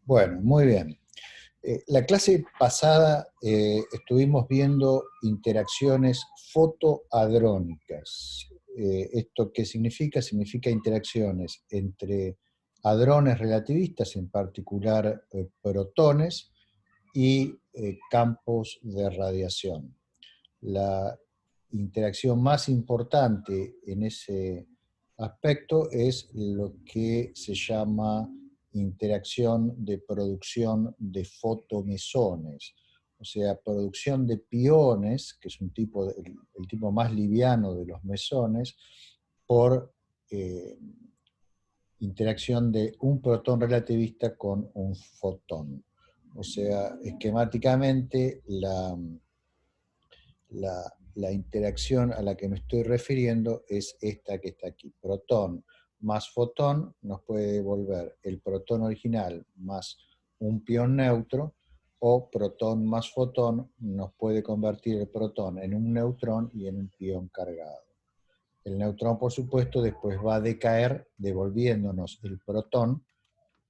Bueno, muy bien. La clase pasada estuvimos viendo interacciones fotohadrónicas. ¿Esto qué significa? Significa interacciones entre hadrones relativistas, en particular protones, y campos de radiación. La interacción más importante en ese aspecto es lo que se llama interacción de producción de fotomesones, o sea, producción de piones, que es el tipo más liviano de los mesones, por eh, interacción de un protón relativista con un fotón. O sea, esquemáticamente la interacción a la que me estoy refiriendo es esta que está aquí. Protón más fotón nos puede devolver el protón original más un pión neutro, o protón más fotón nos puede convertir el protón en un neutrón y en un pión cargado. El neutrón, por supuesto, después va a decaer devolviéndonos el protón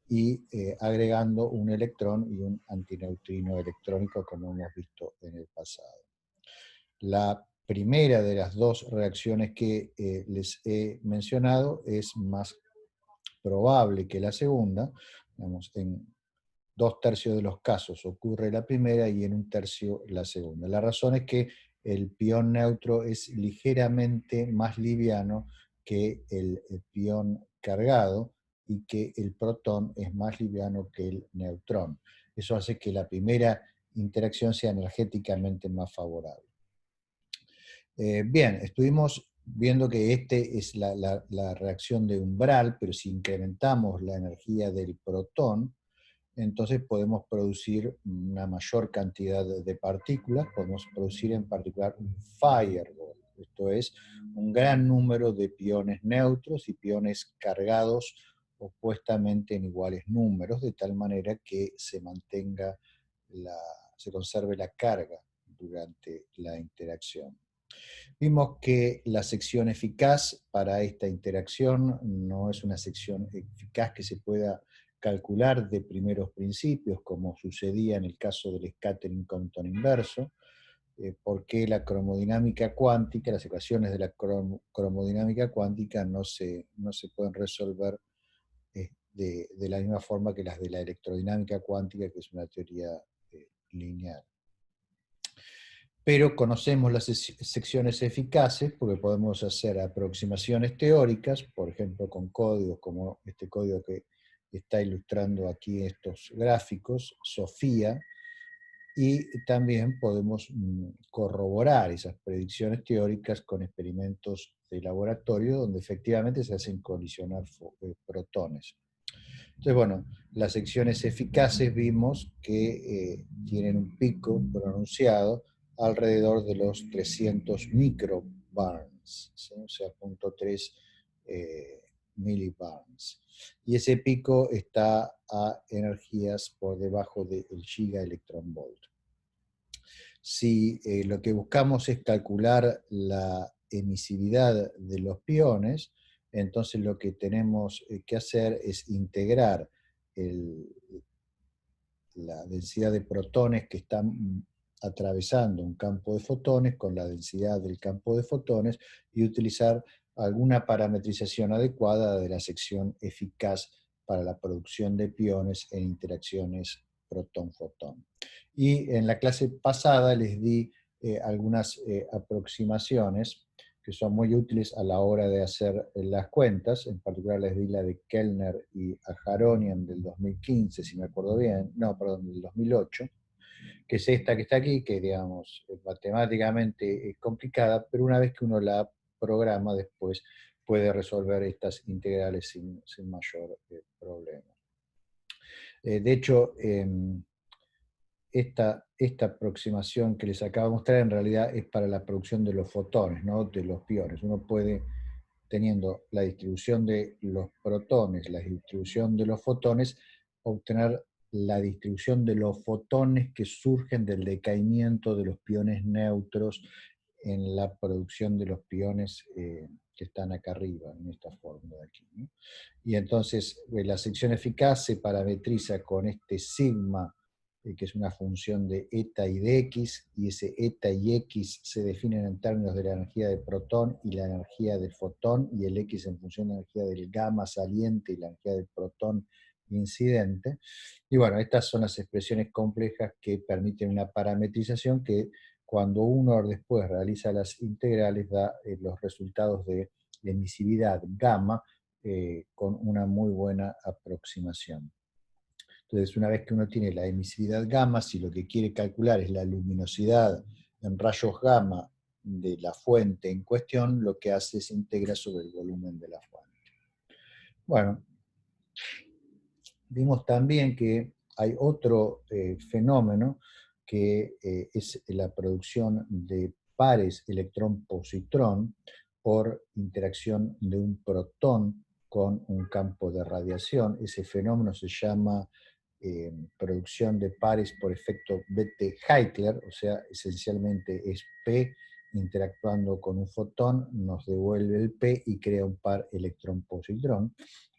y agregando un electrón y un antineutrino electrónico, como hemos visto en el pasado. La primera de las dos reacciones que les he mencionado es más probable que la segunda. Digamos, en 2/3 de los casos ocurre la primera y en 1/3 la segunda. La razón es que el pión neutro es ligeramente más liviano que el pión cargado y que el protón es más liviano que el neutrón. Eso hace que la primera interacción sea energéticamente más favorable. Bien, estuvimos viendo que este es la reacción de umbral, pero si incrementamos la energía del protón, entonces podemos producir una mayor cantidad de partículas, podemos producir en particular un fireball, esto es, un gran número de piones neutros y piones cargados opuestamente en iguales números, de tal manera que se conserve la carga durante la interacción. Vimos que la sección eficaz para esta interacción no es una sección eficaz que se pueda calcular de primeros principios, como sucedía en el caso del scattering Compton inverso, porque la cromodinámica cuántica, las ecuaciones de la cromodinámica cuántica no se pueden resolver de la misma forma que las de la electrodinámica cuántica, que es una teoría lineal. Pero conocemos las secciones eficaces porque podemos hacer aproximaciones teóricas, por ejemplo con códigos como este código que está ilustrando aquí estos gráficos, SOFIA, y también podemos corroborar esas predicciones teóricas con experimentos de laboratorio donde efectivamente se hacen colisionar protones. Entonces, bueno, las secciones eficaces vimos que tienen un pico pronunciado alrededor de los 300 microbarns, ¿sí? O sea, 0.3 millibarns. Y ese pico está a energías por debajo del gigaelectronvolt. Si lo que buscamos es calcular la emisividad de los piones, entonces lo que tenemos que hacer es integrar la densidad de protones que están atravesando un campo de fotones con la densidad del campo de fotones y utilizar alguna parametrización adecuada de la sección eficaz para la producción de piones en interacciones protón-fotón. Y en la clase pasada les di algunas aproximaciones que son muy útiles a la hora de hacer las cuentas. En particular les di la de Kellner y Aharonian del 2015, si me acuerdo bien, no, perdón, del 2008, que es esta que está aquí, que digamos, matemáticamente es complicada, pero una vez que uno la programa después puede resolver estas integrales sin mayor problema. De hecho, esta aproximación que les acabo de mostrar en realidad es para la producción de los fotones, no de los piones. Uno puede, teniendo la distribución de los protones, la distribución de los fotones, obtener la distribución de los fotones que surgen del decaimiento de los piones neutros en la producción de los piones que están acá arriba, en esta fórmula de aquí, ¿no? Y entonces la sección eficaz se parametriza con este sigma, que es una función de eta y de x, y ese eta y x se definen en términos de la energía del protón y la energía del fotón, y el x en función de la energía del gamma saliente y la energía del protón incidente. Y bueno, estas son las expresiones complejas que permiten una parametrización que cuando uno después realiza las integrales da los resultados de emisividad gamma con una muy buena aproximación. Entonces, una vez que uno tiene la emisividad gamma, si lo que quiere calcular es la luminosidad en rayos gamma de la fuente en cuestión, lo que hace es integrar sobre el volumen de la fuente. Bueno, vimos también que hay otro fenómeno que es la producción de pares electrón-positrón por interacción de un protón con un campo de radiación. Ese fenómeno se llama producción de pares por efecto Bethe-Heitler, o sea, esencialmente es P interactuando con un fotón, nos devuelve el P y crea un par electrón-positrón.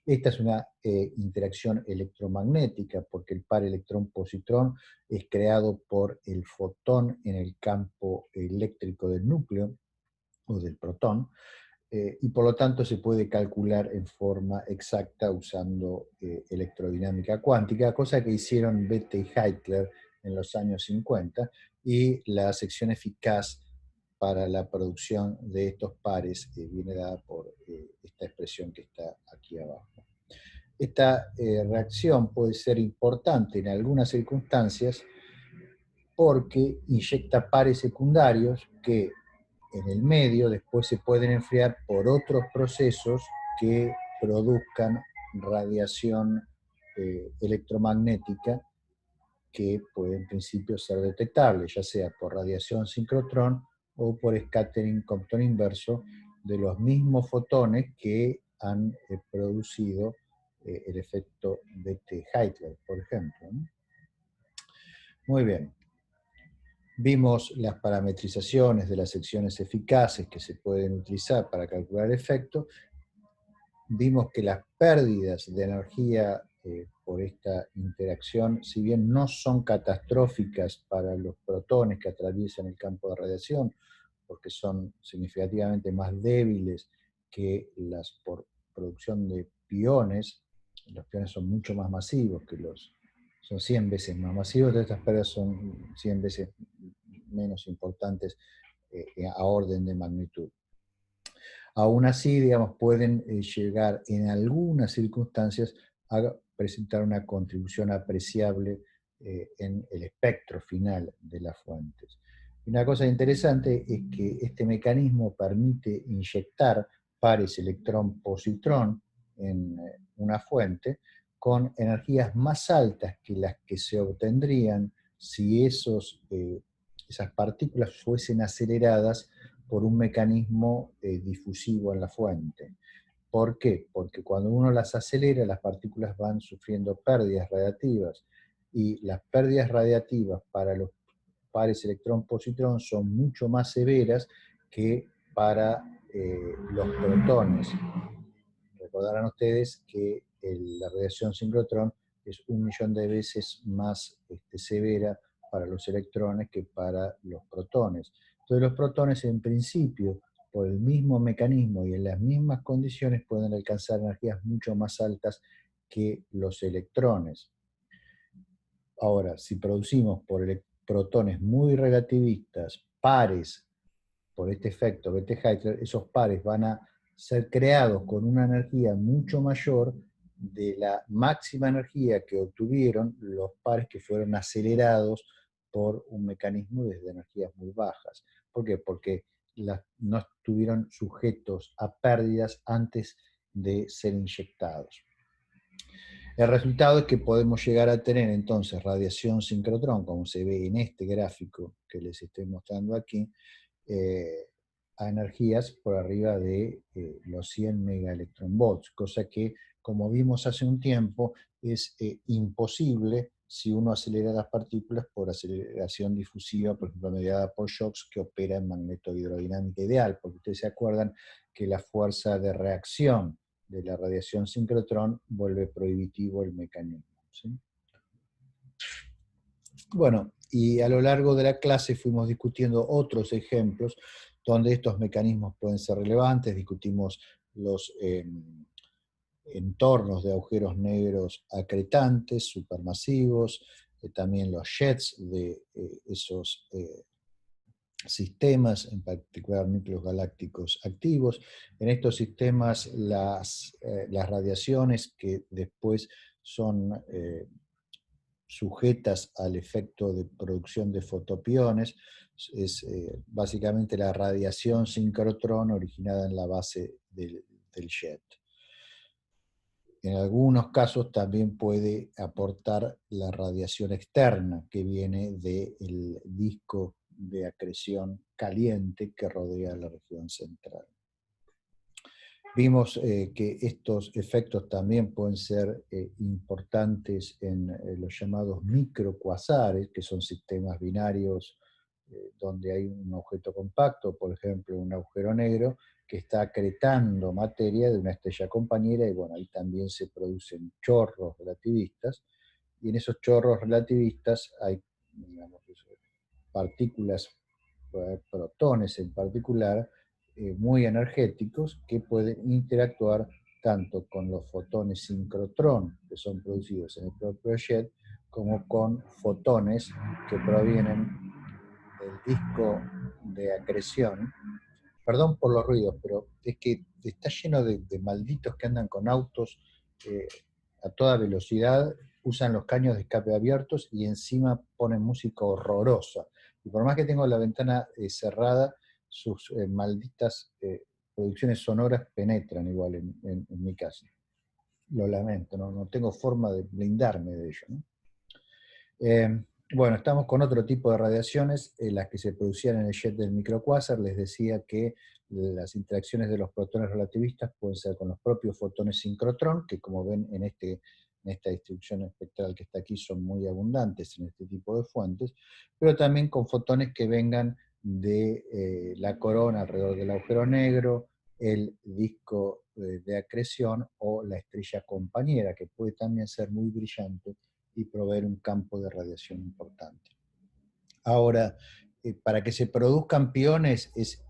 Esta es una interacción electromagnética, porque el par electrón-positrón es creado por el fotón en el campo eléctrico del núcleo, o del protón, y por lo tanto se puede calcular en forma exacta usando electrodinámica cuántica, cosa que hicieron Bethe y Heitler en los años 50, y la sección eficaz para la producción de estos pares viene dada por esta expresión que está aquí abajo. Esta reacción puede ser importante en algunas circunstancias porque inyecta pares secundarios que en el medio después se pueden enfriar por otros procesos que produzcan radiación electromagnética que puede en principio ser detectable, ya sea por radiación sincrotrón o por scattering Compton inverso de los mismos fotones que han producido el efecto Bethe-Heitler, por ejemplo, ¿no? Muy bien. Vimos las parametrizaciones de las secciones eficaces que se pueden utilizar para calcular el efecto. Vimos que las pérdidas de energía por esta interacción, si bien no son catastróficas para los protones que atraviesan el campo de radiación, porque son significativamente más débiles que las por producción de piones. Los piones son mucho más masivos que son 100 veces más masivos, entonces estas pérdidas son 100 veces menos importantes a orden de magnitud. Aún así, digamos, pueden llegar en algunas circunstancias a presentar una contribución apreciable en el espectro final de las fuentes. Una cosa interesante es que este mecanismo permite inyectar pares electrón-positrón en una fuente con energías más altas que las que se obtendrían si esas partículas fuesen aceleradas por un mecanismo difusivo en la fuente. ¿Por qué? Porque cuando uno las acelera, las partículas van sufriendo pérdidas radiativas, y las pérdidas radiativas para los pares electrón-positrón son mucho más severas que para los protones. Recordarán ustedes que la radiación sincrotrón es 1.000.000 de veces más severa para los electrones que para los protones. Entonces los protones en principio, por el mismo mecanismo y en las mismas condiciones, pueden alcanzar energías mucho más altas que los electrones. Ahora, si producimos por protones muy relativistas pares por este efecto Bethe-Heitler, esos pares van a ser creados con una energía mucho mayor de la máxima energía que obtuvieron los pares que fueron acelerados por un mecanismo desde energías muy bajas. ¿Por qué? Porque no estuvieron sujetos a pérdidas antes de ser inyectados. El resultado es que podemos llegar a tener entonces radiación sincrotrón, como se ve en este gráfico que les estoy mostrando aquí, a energías por arriba de los 100 megaelectronvolts, cosa que, como vimos hace un tiempo, es imposible si uno acelera las partículas por aceleración difusiva, por ejemplo, mediada por shocks, que opera en magnetohidrodinámica ideal, porque ustedes se acuerdan que la fuerza de reacción de la radiación sincrotrón vuelve prohibitivo el mecanismo, ¿sí? Bueno, y a lo largo de la clase fuimos discutiendo otros ejemplos donde estos mecanismos pueden ser relevantes. Discutimos los entornos de agujeros negros acretantes, supermasivos, también los jets de esos sistemas, en particular núcleos galácticos activos. En estos sistemas las radiaciones que después son sujetas al efecto de producción de fotopiones, es básicamente la radiación sincrotrón originada en la base del jet. En algunos casos también puede aportar la radiación externa que viene del disco de acreción caliente que rodea la región central. Vimos que estos efectos también pueden ser importantes en los llamados microcuasares, que son sistemas binarios donde hay un objeto compacto, por ejemplo un agujero negro, que está acretando materia de una estrella compañera, y bueno, ahí también se producen chorros relativistas, y en esos chorros relativistas hay, digamos, partículas, protones en particular, muy energéticos, que pueden interactuar tanto con los fotones sincrotrón que son producidos en el propio jet, como con fotones que provienen del disco de acreción. Perdón por los ruidos, pero es que está lleno de malditos que andan con autos a toda velocidad, usan los caños de escape abiertos y encima ponen música horrorosa. Y por más que tengo la ventana cerrada, sus malditas producciones sonoras penetran igual en mi casa. Lo lamento, no tengo forma de blindarme de ello, ¿no? Bueno, estamos con otro tipo de radiaciones, las que se producían en el jet del microcuásar. Les decía que las interacciones de los protones relativistas pueden ser con los propios fotones sincrotrón, que como ven en esta distribución espectral que está aquí son muy abundantes en este tipo de fuentes, pero también con fotones que vengan de la corona alrededor del agujero negro, el disco de acreción o la estrella compañera, que puede también ser muy brillante y proveer un campo de radiación importante. Ahora, para que se produzcan piones es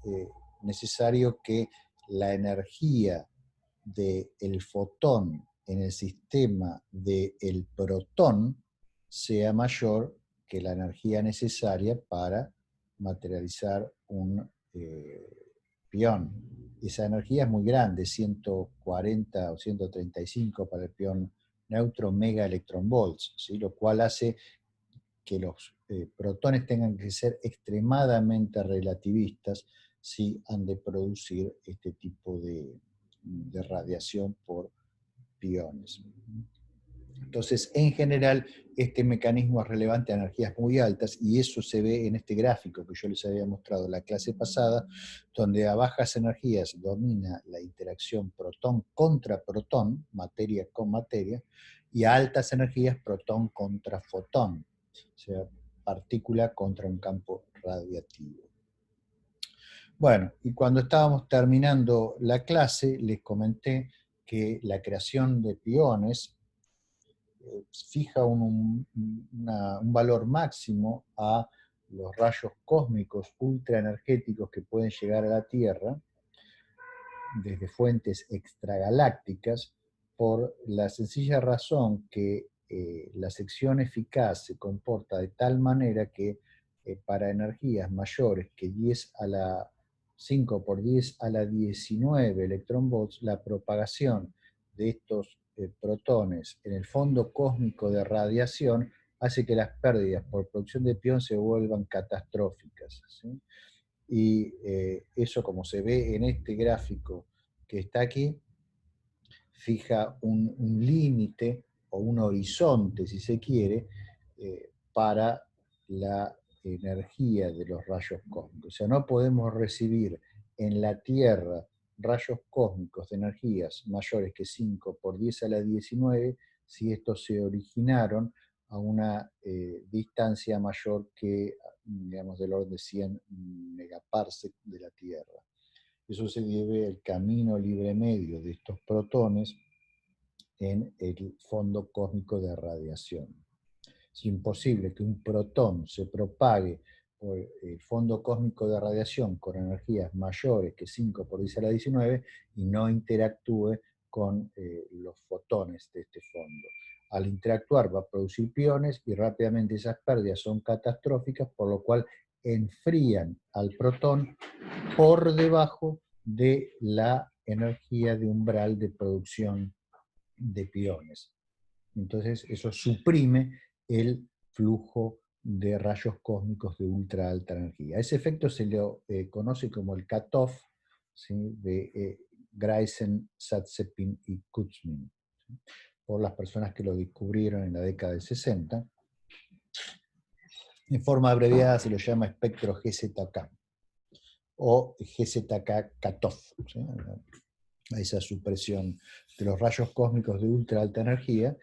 necesario que la energía del fotón en el sistema del protón sea mayor que la energía necesaria para materializar un pión. Esa energía es muy grande, 140 o 135 para el pión neutro mega electronvolts, ¿sí? Lo cual hace que los protones tengan que ser extremadamente relativistas si han de producir este tipo de radiación por piones. Entonces, en general, este mecanismo es relevante a energías muy altas, y eso se ve en este gráfico que yo les había mostrado en la clase pasada, donde a bajas energías domina la interacción protón contra protón, materia con materia, y a altas energías protón contra fotón, o sea, partícula contra un campo radiativo. Bueno, y cuando estábamos terminando la clase, les comenté que la creación de piones fija un valor máximo a los rayos cósmicos ultraenergéticos que pueden llegar a la Tierra desde fuentes extragalácticas, por la sencilla razón que la sección eficaz se comporta de tal manera que para energías mayores que 10 a la 5 por 10 a la 19 electronvolts, la propagación de estos protones en el fondo cósmico de radiación hace que las pérdidas por producción de pión se vuelvan catastróficas, ¿sí? Y eso, como se ve en este gráfico que está aquí, fija un límite o un horizonte, si se quiere, para la energía de los rayos cósmicos. O sea, no podemos recibir en la Tierra rayos cósmicos de energías mayores que 5 por 10 a la 19 si estos se originaron a una distancia mayor que, digamos, del orden de 100 megaparsec de la Tierra. Eso se debe al camino libre medio de estos protones en el fondo cósmico de radiación. Es imposible que un protón se propague por el fondo cósmico de radiación con energías mayores que 5 por 10 a la 19 y no interactúe con los fotones de este fondo. Al interactuar va a producir piones y rápidamente esas pérdidas son catastróficas, por lo cual enfrían al protón por debajo de la energía de umbral de producción de piones. Entonces eso suprime el flujo de rayos cósmicos de ultra alta energía. Ese efecto se lo conoce como el cutoff, ¿sí?, de Greisen, Satzepin y Kutzmin, ¿sí?, por las personas que lo descubrieron en la década del 60. En forma abreviada se lo llama espectro GZK o GZK cutoff, ¿sí?, a esa supresión de los rayos cósmicos de ultra alta energía,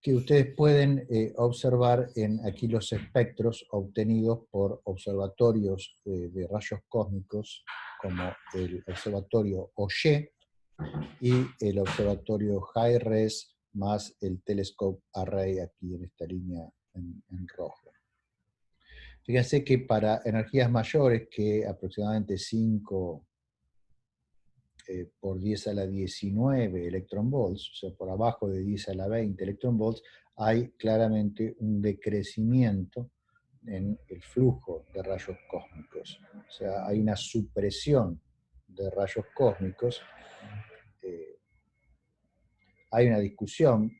que ustedes pueden observar en aquí los espectros obtenidos por observatorios de rayos cósmicos, como el observatorio Auger y el observatorio High-Res, más el Telescope Array aquí en esta línea en rojo. Fíjense que para energías mayores que aproximadamente 5 por 10 a la 19 electronvolts, o sea, por abajo de 10 a la 20 electronvolts, hay claramente un decrecimiento en el flujo de rayos cósmicos. O sea, hay una supresión de rayos cósmicos. Hay una discusión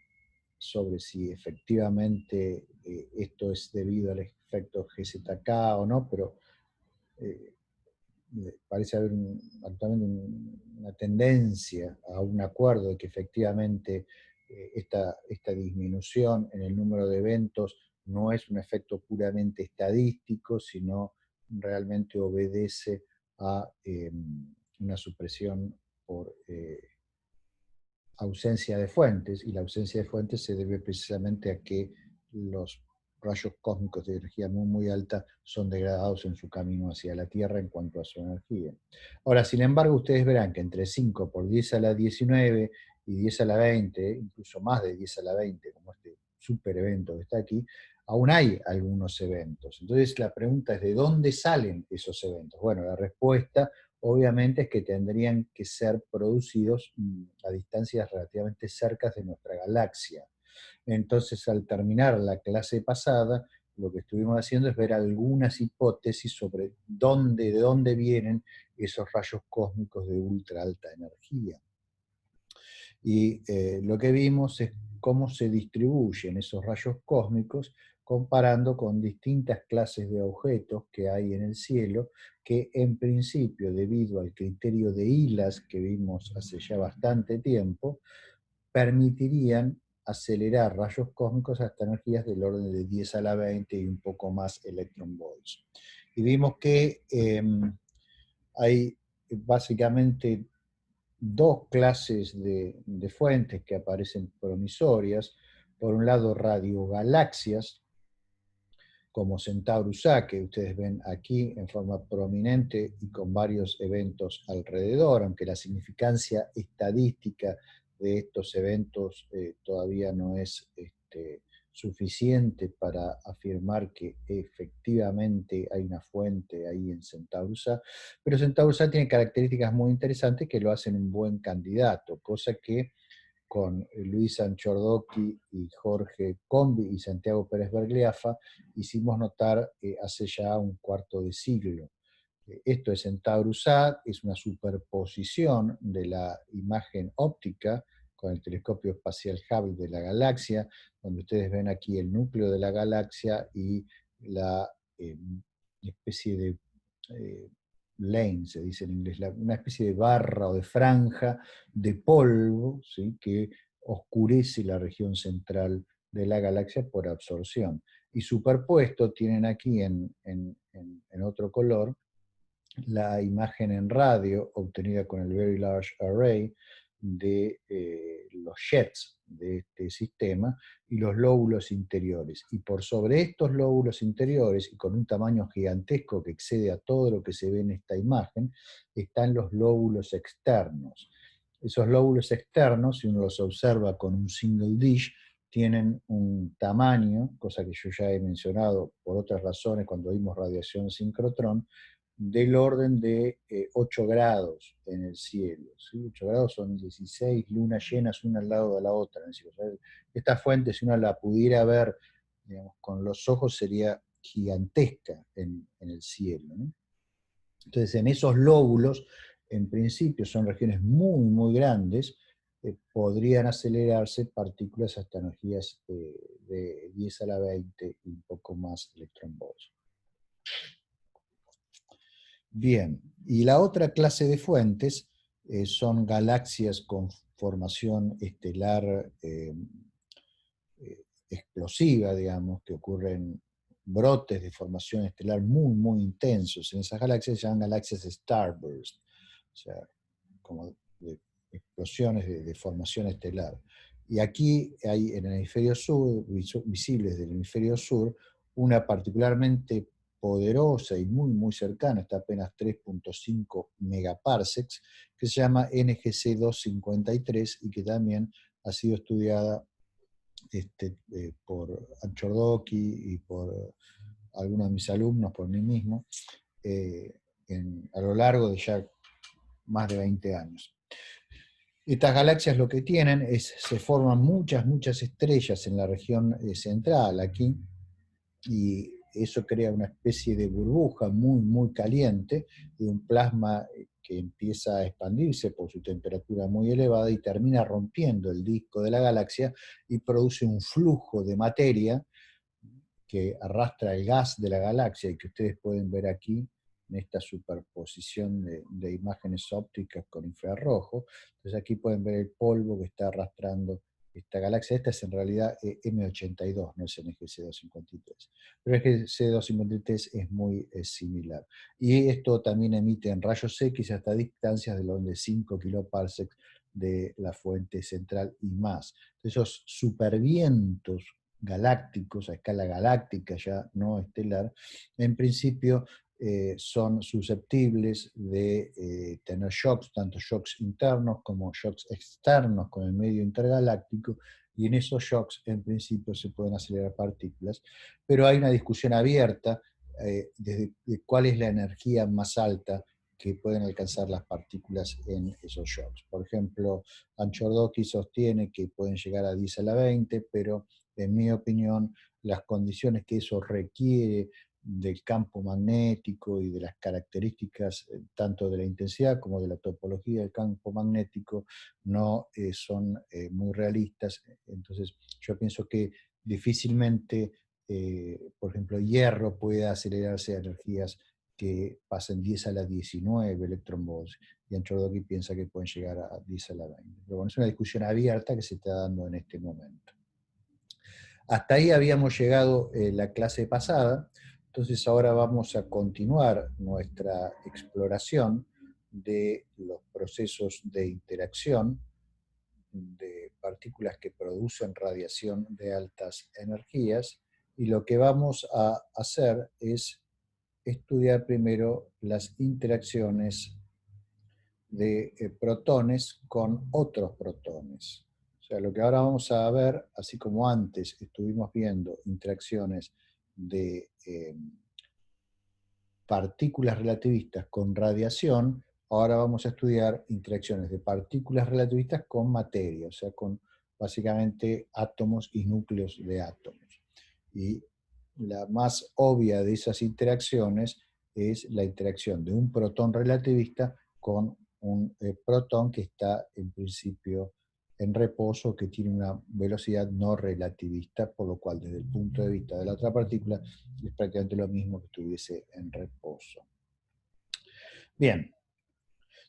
sobre si efectivamente esto es debido al efecto GZK o no, pero parece haber actualmente una tendencia a un acuerdo de que efectivamente esta disminución en el número de eventos no es un efecto puramente estadístico, sino realmente obedece a una supresión por ausencia de fuentes, y la ausencia de fuentes se debe precisamente a que los rayos cósmicos de energía muy, muy alta son degradados en su camino hacia la Tierra en cuanto a su energía. Ahora, sin embargo, ustedes verán que entre 5 por 10 a la 19 y 10 a la 20, incluso más de 10 a la 20, como este super evento que está aquí, aún hay algunos eventos. Entonces la pregunta es, ¿de dónde salen esos eventos? Bueno, la respuesta obviamente es que tendrían que ser producidos a distancias relativamente cercas de nuestra galaxia. Entonces, al terminar la clase pasada, lo que estuvimos haciendo es ver algunas hipótesis sobre de dónde vienen esos rayos cósmicos de ultra alta energía. Y lo que vimos es cómo se distribuyen esos rayos cósmicos comparando con distintas clases de objetos que hay en el cielo, que en principio, debido al criterio de Hilas que vimos hace ya bastante tiempo, permitirían acelerar rayos cósmicos hasta energías del orden de 10 a la 20 y un poco más electronvolts. Y vimos que hay básicamente dos clases de fuentes que aparecen promisorias. Por un lado, radiogalaxias, como Centaurus A, que ustedes ven aquí en forma prominente y con varios eventos alrededor, aunque la significancia estadística de estos eventos todavía no es suficiente para afirmar que efectivamente hay una fuente ahí en Centaurus A, pero Centaurus A tiene características muy interesantes que lo hacen un buen candidato, cosa que con Luis Anchordoqui y Jorge Combi y Santiago Pérez Bergliafa hicimos notar hace ya un cuarto de siglo. Esto es Centaurus A, es una superposición de la imagen óptica con el telescopio espacial Hubble de la galaxia, donde ustedes ven aquí el núcleo de la galaxia y la especie de lane, se dice en inglés, una especie de barra o de franja de polvo, ¿sí?, que oscurece la región central de la galaxia por absorción. Y superpuesto tienen aquí en otro color la imagen en radio obtenida con el Very Large Array, de los jets de este sistema y los lóbulos interiores. Y por sobre estos lóbulos interiores, y con un tamaño gigantesco que excede a todo lo que se ve en esta imagen, están los lóbulos externos. Esos lóbulos externos, si uno los observa con un single dish, tienen un tamaño, cosa que yo ya he mencionado por otras razones cuando vimos radiación sincrotrón, del orden de 8 grados en el cielo. ¿Sí? 8 grados son 16 lunas llenas una al lado de la otra en el cielo. O sea, esta fuente, si uno la pudiera ver, digamos, con los ojos, sería gigantesca en el cielo, ¿no? Entonces, en esos lóbulos, en principio, son regiones muy, muy grandes, podrían acelerarse partículas hasta energías de 10 a la 20 y un poco más electronvolts. Bien, y la otra clase de fuentes son galaxias con formación estelar explosiva, digamos, que ocurren brotes de formación estelar muy, muy intensos. En esas galaxias se llaman galaxias starburst, o sea, como de explosiones de formación estelar. Y aquí hay en el hemisferio sur, visibles del hemisferio sur, una particularmente poderosa y muy, muy cercana, está apenas 3.5 megaparsecs, que se llama NGC 253 y que también ha sido estudiada por Anchordoki y por algunos de mis alumnos, por mí mismo, a lo largo de ya más de 20 años. Estas galaxias lo que tienen es, se forman muchas, muchas estrellas en la región central aquí, y eso crea una especie de burbuja muy, muy caliente, de un plasma que empieza a expandirse por su temperatura muy elevada y termina rompiendo el disco de la galaxia y produce un flujo de materia que arrastra el gas de la galaxia y que ustedes pueden ver aquí en esta superposición de imágenes ópticas con infrarrojo. Entonces aquí pueden ver el polvo que está arrastrando esta galaxia. Esta es en realidad M82, no es NGC 253. Pero NGC 253 es muy similar. Y esto también emite en rayos X hasta distancias de orden de 5 kiloparsecs de la fuente central y más. Esos supervientos galácticos, a escala galáctica ya no estelar, en principio son susceptibles de tener shocks, tanto shocks internos como shocks externos con el medio intergaláctico, y en esos shocks en principio se pueden acelerar partículas, pero hay una discusión abierta de cuál es la energía más alta que pueden alcanzar las partículas en esos shocks. Por ejemplo, Anchordoki sostiene que pueden llegar a 10 a la 20, pero en mi opinión, las condiciones que eso requiere del campo magnético y de las características tanto de la intensidad como de la topología del campo magnético no son muy realistas. Entonces, yo pienso que difícilmente, por ejemplo, hierro puede acelerarse a energías que pasen 10 a la 19 electronvolts, y Anchordoki piensa que pueden llegar a 10 a la 20. Pero bueno, es una discusión abierta que se está dando en este momento. Hasta ahí habíamos llegado la clase pasada, entonces ahora vamos a continuar nuestra exploración de los procesos de interacción de partículas que producen radiación de altas energías, y lo que vamos a hacer es estudiar primero las interacciones de protones con otros protones. O sea, lo que ahora vamos a ver, así como antes estuvimos viendo interacciones de partículas relativistas con radiación, ahora vamos a estudiar interacciones de partículas relativistas con materia, o sea, con básicamente átomos y núcleos de átomos. Y la más obvia de esas interacciones es la interacción de un protón relativista con un protón que está en principio en reposo, que tiene una velocidad no relativista, por lo cual desde el punto de vista de la otra partícula es prácticamente lo mismo que estuviese en reposo. Bien,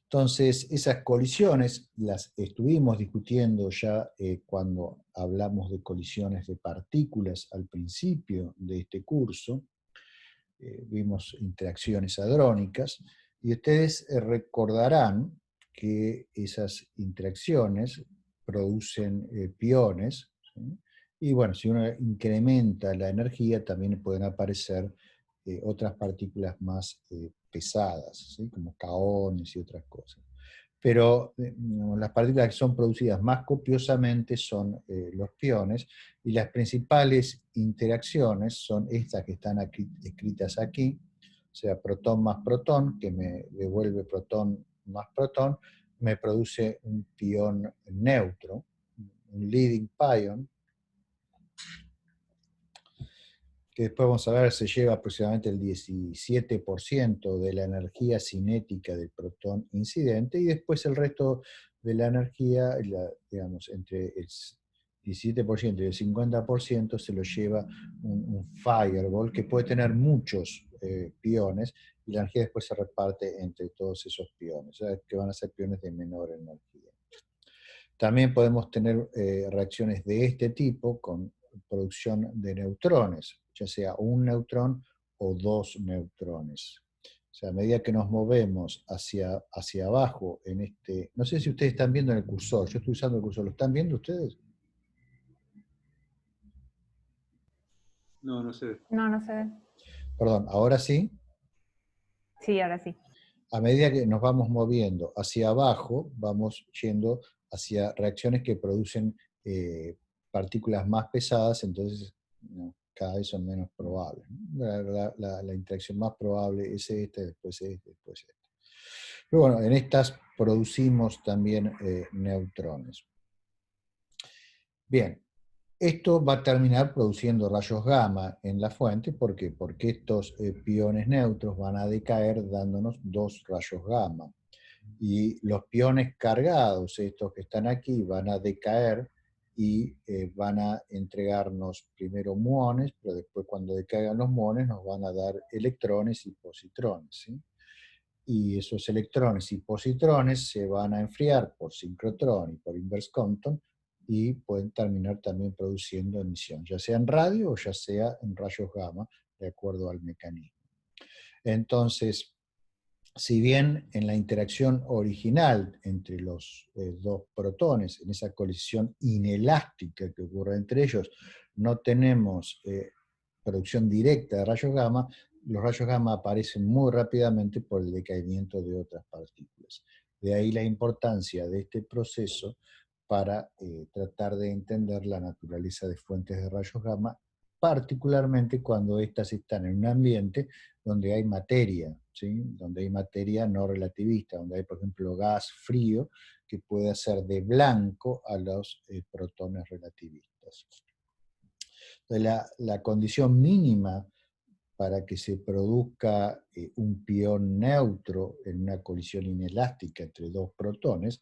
entonces esas colisiones las estuvimos discutiendo ya cuando hablamos de colisiones de partículas al principio de este curso. Vimos interacciones hadrónicas, y ustedes recordarán que esas interacciones producen piones, ¿sí? Y bueno, si uno incrementa la energía, también pueden aparecer otras partículas más pesadas, ¿sí? Como caones y otras cosas. Pero las partículas que son producidas más copiosamente son los piones, y las principales interacciones son estas que están aquí, escritas aquí, o sea, protón más protón, que me devuelve protón más protón, me produce un pión neutro, un leading pion, que después vamos a ver se lleva aproximadamente el 17% de la energía cinética del protón incidente, y después el resto de la energía, digamos, entre el 17% y el 50% se lo lleva un fireball, que puede tener muchos piones, y la energía después se reparte entre todos esos piones, o sea, que van a ser piones de menor energía. También podemos tener reacciones de este tipo con producción de neutrones, ya sea un neutrón o dos neutrones. O sea, a medida que nos movemos hacia abajo en este... No sé si ustedes están viendo en el cursor, yo estoy usando el cursor, ¿lo están viendo ustedes? No, no sé. No, no se ve. Perdón, ahora sí. Sí, ahora sí. A medida que nos vamos moviendo hacia abajo, vamos yendo hacia reacciones que producen partículas más pesadas, entonces cada vez son menos probables. La interacción más probable es esta, después esta, después esta. Pero bueno, en estas producimos también neutrones. Bien, esto va a terminar produciendo rayos gamma en la fuente. ¿Por qué? Porque estos piones neutros van a decaer dándonos dos rayos gamma. Y los piones cargados, estos que están aquí, van a decaer y van a entregarnos primero muones, pero después cuando decaigan los muones nos van a dar electrones y positrones, ¿sí? Y esos electrones y positrones se van a enfriar por sincrotrón y por inverse Compton, y pueden terminar también produciendo emisión, ya sea en radio o ya sea en rayos gamma, de acuerdo al mecanismo. Entonces, si bien en la interacción original entre los dos protones, en esa colisión inelástica que ocurre entre ellos, no tenemos producción directa de rayos gamma, los rayos gamma aparecen muy rápidamente por el decaimiento de otras partículas. De ahí la importancia de este proceso para tratar de entender la naturaleza de fuentes de rayos gamma, particularmente cuando éstas están en un ambiente donde hay materia, ¿sí? Donde hay materia no relativista, donde hay, por ejemplo, gas frío que puede hacer de blanco a los protones relativistas. Entonces, la condición mínima para que se produzca un pión neutro en una colisión inelástica entre dos protones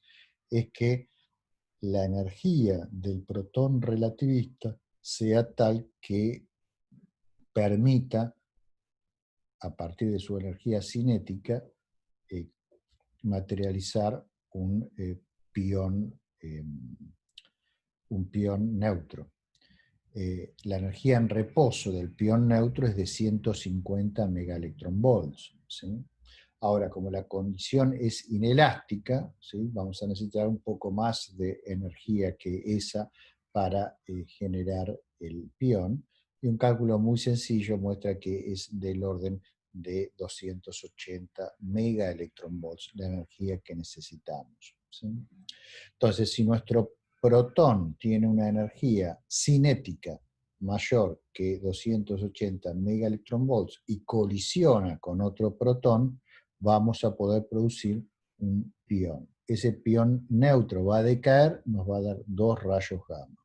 es que la energía del protón relativista sea tal que permita, a partir de su energía cinética, eh, materializar pión, eh, un pión neutro. La energía en reposo del pión neutro es de 150 megaelectronvolts, ¿sí? Ahora, como la condición es inelástica, ¿sí? Vamos a necesitar un poco más de energía que esa para generar el pión, y un cálculo muy sencillo muestra que es del orden de 280 megaelectronvolts la energía que necesitamos, ¿sí? Entonces, si nuestro protón tiene una energía cinética mayor que 280 megaelectronvolts y colisiona con otro protón, vamos a poder producir un pión. Ese pión neutro va a decaer, nos va a dar dos rayos gamma.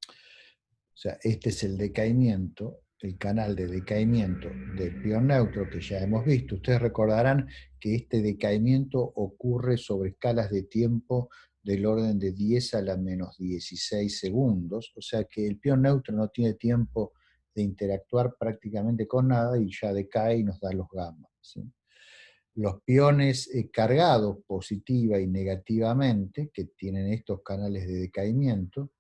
O sea, este es el decaimiento, el canal de decaimiento del pión neutro que ya hemos visto. Ustedes recordarán que este decaimiento ocurre sobre escalas de tiempo del orden de 10 a la menos 16 segundos, o sea que el pión neutro no tiene tiempo de interactuar prácticamente con nada y ya decae y nos da los gamma, ¿sí? Los piones cargados positiva y negativamente, que tienen estos canales de decaimiento,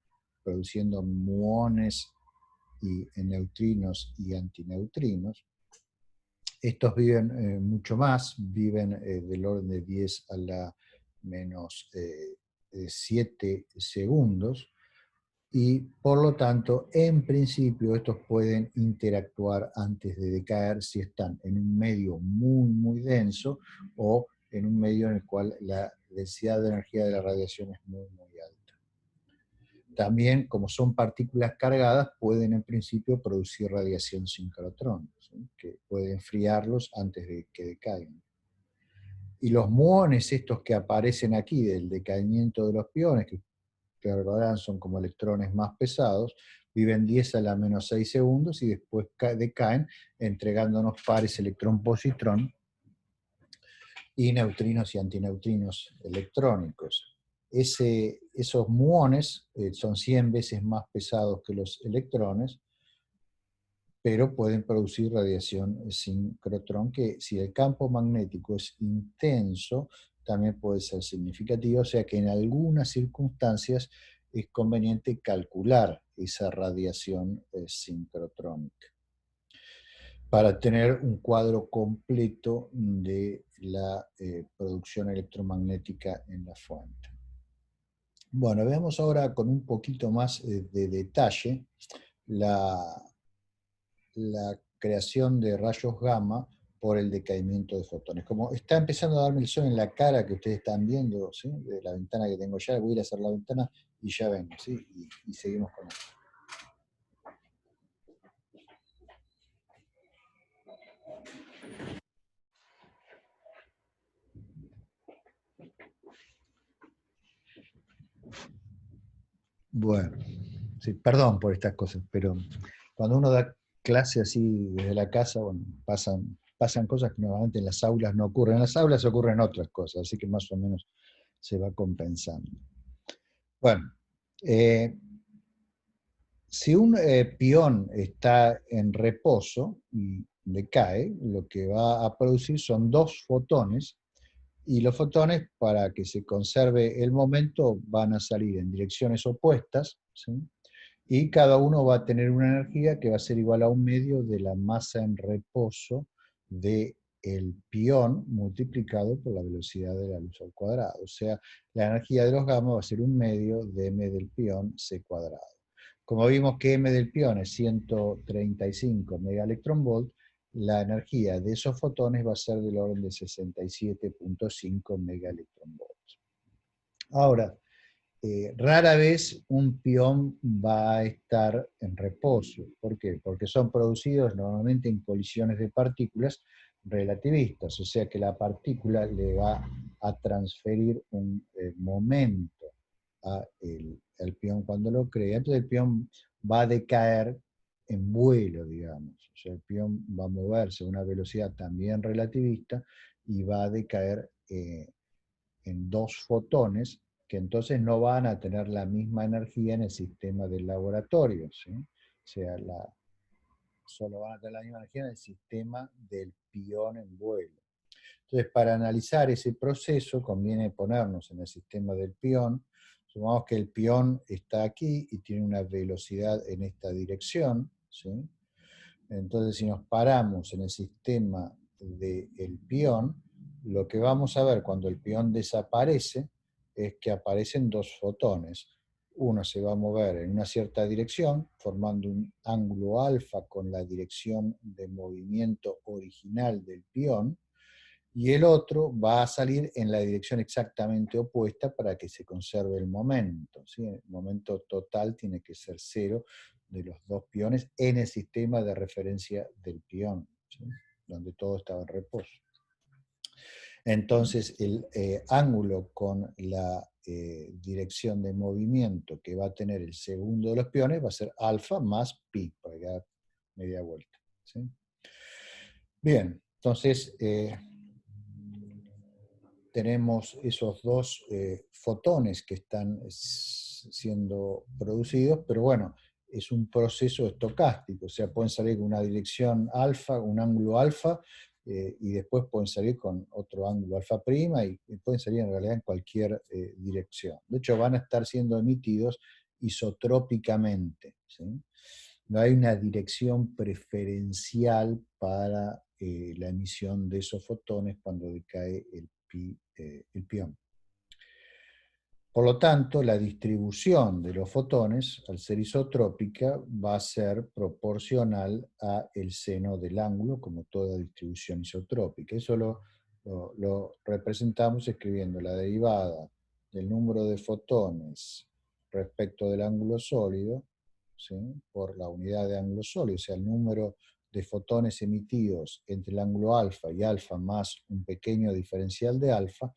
produciendo muones y neutrinos y antineutrinos. Estos viven mucho más, viven del orden de 10 a la menos 7 segundos, y por lo tanto, en principio, estos pueden interactuar antes de decaer si están en un medio muy, muy denso o en un medio en el cual la densidad de energía de la radiación es muy, muy alta. También, como son partículas cargadas, pueden en principio producir radiación sincrotrón, ¿sí? Que puede enfriarlos antes de que decaigan. Y los muones estos que aparecen aquí del decaimiento de los piones, que recordarán son como electrones más pesados, viven 10 a la menos 6 segundos y después decaen entregándonos pares electrón-positrón y neutrinos y antineutrinos electrónicos. Esos muones son 100 veces más pesados que los electrones, pero pueden producir radiación sincrotrón, que si el campo magnético es intenso, también puede ser significativo, o sea que en algunas circunstancias es conveniente calcular esa radiación sincrotrónica para tener un cuadro completo de la producción electromagnética en la fuente. Bueno, veamos ahora con un poquito más de detalle la creación de rayos gamma por el decaimiento de fotones. Como está empezando a darme el sol en la cara que ustedes están viendo, ¿sí? De la ventana que tengo ya, voy a ir a hacer la ventana y ya vengo, ¿sí? Y seguimos con esto. Bueno, sí, perdón por estas cosas, pero cuando uno da clase así desde la casa, bueno, pasan cosas que normalmente en las aulas no ocurren. En las aulas ocurren otras cosas, así que más o menos se va compensando. Bueno, si un pión está en reposo y decae, lo que va a producir son dos fotones, y los fotones, para que se conserve el momento, van a salir en direcciones opuestas, ¿sí? Y cada uno va a tener una energía que va a ser igual a un medio de la masa en reposo del pión multiplicado por la velocidad de la luz al cuadrado. O sea, la energía de los gamma va a ser un medio de m del pión c cuadrado. Como vimos que m del pión es 135 megaelectronvolt, la energía de esos fotones va a ser del orden de 67.5 megaelectronvolts. Ahora, rara vez un pión va a estar en reposo. ¿Por qué? Porque son producidos normalmente en colisiones de partículas relativistas, o sea que la partícula le va a transferir un momento al pión cuando lo crea. Entonces el pión va a decaer en vuelo, digamos. O sea, el pión va a moverse a una velocidad también relativista y va a decaer en dos fotones que entonces no van a tener la misma energía en el sistema del laboratorio, ¿sí? O sea, solo van a tener la misma energía en el sistema del pión en vuelo. Entonces, para analizar ese proceso, conviene ponernos en el sistema del pión. Supongamos que el pión está aquí y tiene una velocidad en esta dirección, ¿sí? Entonces, si nos paramos en el sistema del pión, lo que vamos a ver cuando el pión desaparece es que aparecen dos fotones. Uno se va a mover en una cierta dirección, formando un ángulo alfa con la dirección de movimiento original del pión, y el otro va a salir en la dirección exactamente opuesta para que se conserve el momento, ¿sí? El momento total tiene que ser cero de los dos piones en el sistema de referencia del pión, ¿sí? Donde todo estaba en reposo. Entonces, el ángulo con la dirección de movimiento que va a tener el segundo de los piones va a ser alfa más pi, para dar media vuelta, ¿sí? Bien, entonces tenemos esos dos fotones que están siendo producidos, pero bueno, es un proceso estocástico, o sea, pueden salir con una dirección alfa, un ángulo alfa, y después pueden salir con otro ángulo alfa prima, y pueden salir en realidad en cualquier dirección. De hecho, van a estar siendo emitidos isotrópicamente, ¿sí? No hay una dirección preferencial para la emisión de esos fotones cuando decae el pión. Por lo tanto, la distribución de los fotones, al ser isotrópica, va a ser proporcional al seno del ángulo, como toda distribución isotrópica. Eso lo representamos escribiendo la derivada del número de fotones respecto del ángulo sólido, ¿sí?, por la unidad de ángulo sólido, o sea, el número de fotones emitidos entre el ángulo alfa y alfa más un pequeño diferencial de alfa,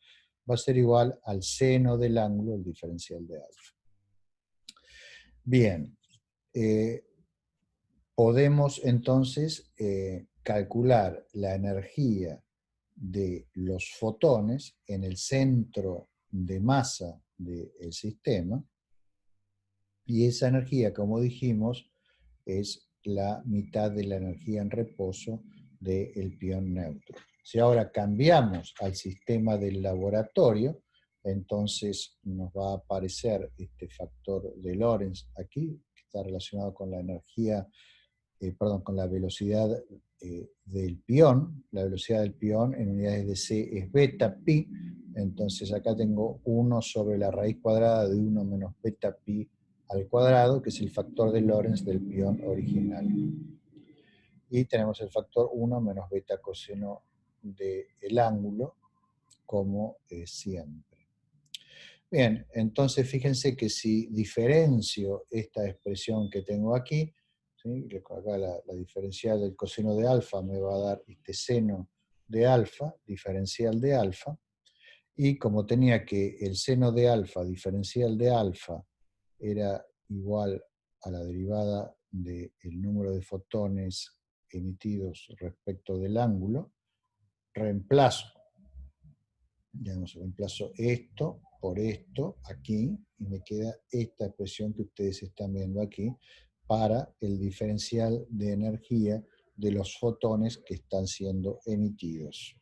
va a ser igual al seno del ángulo del diferencial de alfa. Bien, podemos entonces calcular la energía de los fotones en el centro de masa del sistema, y esa energía, como dijimos, es la mitad de la energía en reposo del pión neutro. Si ahora cambiamos al sistema del laboratorio, entonces nos va a aparecer este factor de Lorentz aquí, que está relacionado con la energía, con la velocidad del pión. La velocidad del pión en unidades de C es beta pi, entonces acá tengo 1 sobre la raíz cuadrada de 1 menos beta pi al cuadrado, que es el factor de Lorentz del pión original. Y tenemos el factor 1 menos beta coseno del ángulo, como siempre. Bien, entonces fíjense que si diferencio esta expresión que tengo aquí, ¿sí?, acá la diferencial del coseno de alfa me va a dar este seno de alfa, diferencial de alfa, y como tenía que el seno de alfa, diferencial de alfa, era igual a la derivada del número de fotones emitidos respecto del ángulo, reemplazo esto por esto aquí, y me queda esta expresión que ustedes están viendo aquí, para el diferencial de energía de los fotones que están siendo emitidos.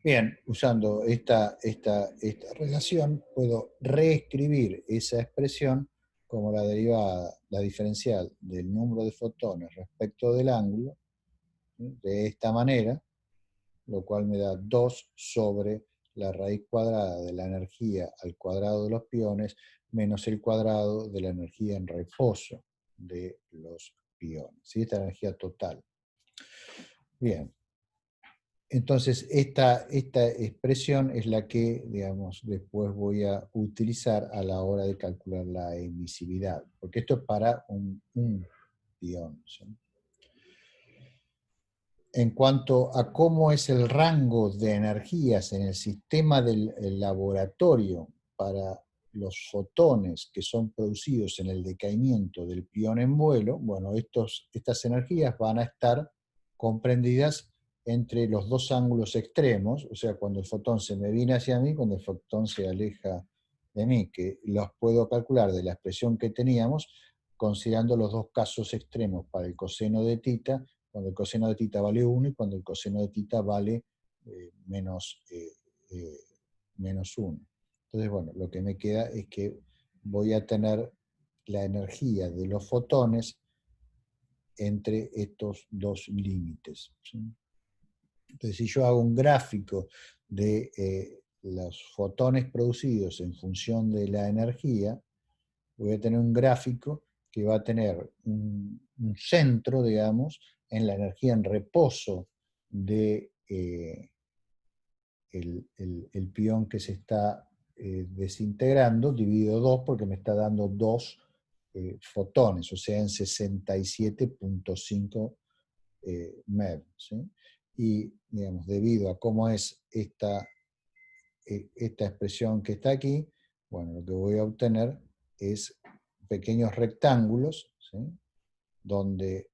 Bien, usando esta relación, puedo reescribir esa expresión como la derivada, la diferencial del número de fotones respecto del ángulo, ¿sí?, de esta manera, lo cual me da 2 sobre la raíz cuadrada de la energía al cuadrado de los piones menos el cuadrado de la energía en reposo de los piones, ¿sí?, esta energía total. Bien. Entonces, esta expresión es la que, digamos, después voy a utilizar a la hora de calcular la emisividad, porque esto es para un pión, ¿sí? En cuanto a cómo es el rango de energías en el sistema del laboratorio para los fotones que son producidos en el decaimiento del pión en vuelo, bueno, estas energías van a estar comprendidas entre los dos ángulos extremos, o sea, cuando el fotón se me viene hacia mí, cuando el fotón se aleja de mí, que los puedo calcular de la expresión que teníamos, considerando los dos casos extremos para el coseno de tita, cuando el coseno de tita vale 1 y cuando el coseno de tita vale menos 1. Entonces, bueno, lo que me queda es que voy a tener la energía de los fotones entre estos dos límites, ¿sí? Entonces, si yo hago un gráfico de los fotones producidos en función de la energía, voy a tener un gráfico que va a tener un centro, digamos, en la energía en reposo de el pión que se está desintegrando, dividido 2 porque me está dando 2 fotones, o sea, en 67.5 MeV, ¿sí? Y, digamos, debido a cómo es esta expresión que está aquí, bueno, lo que voy a obtener es pequeños rectángulos, ¿sí?, donde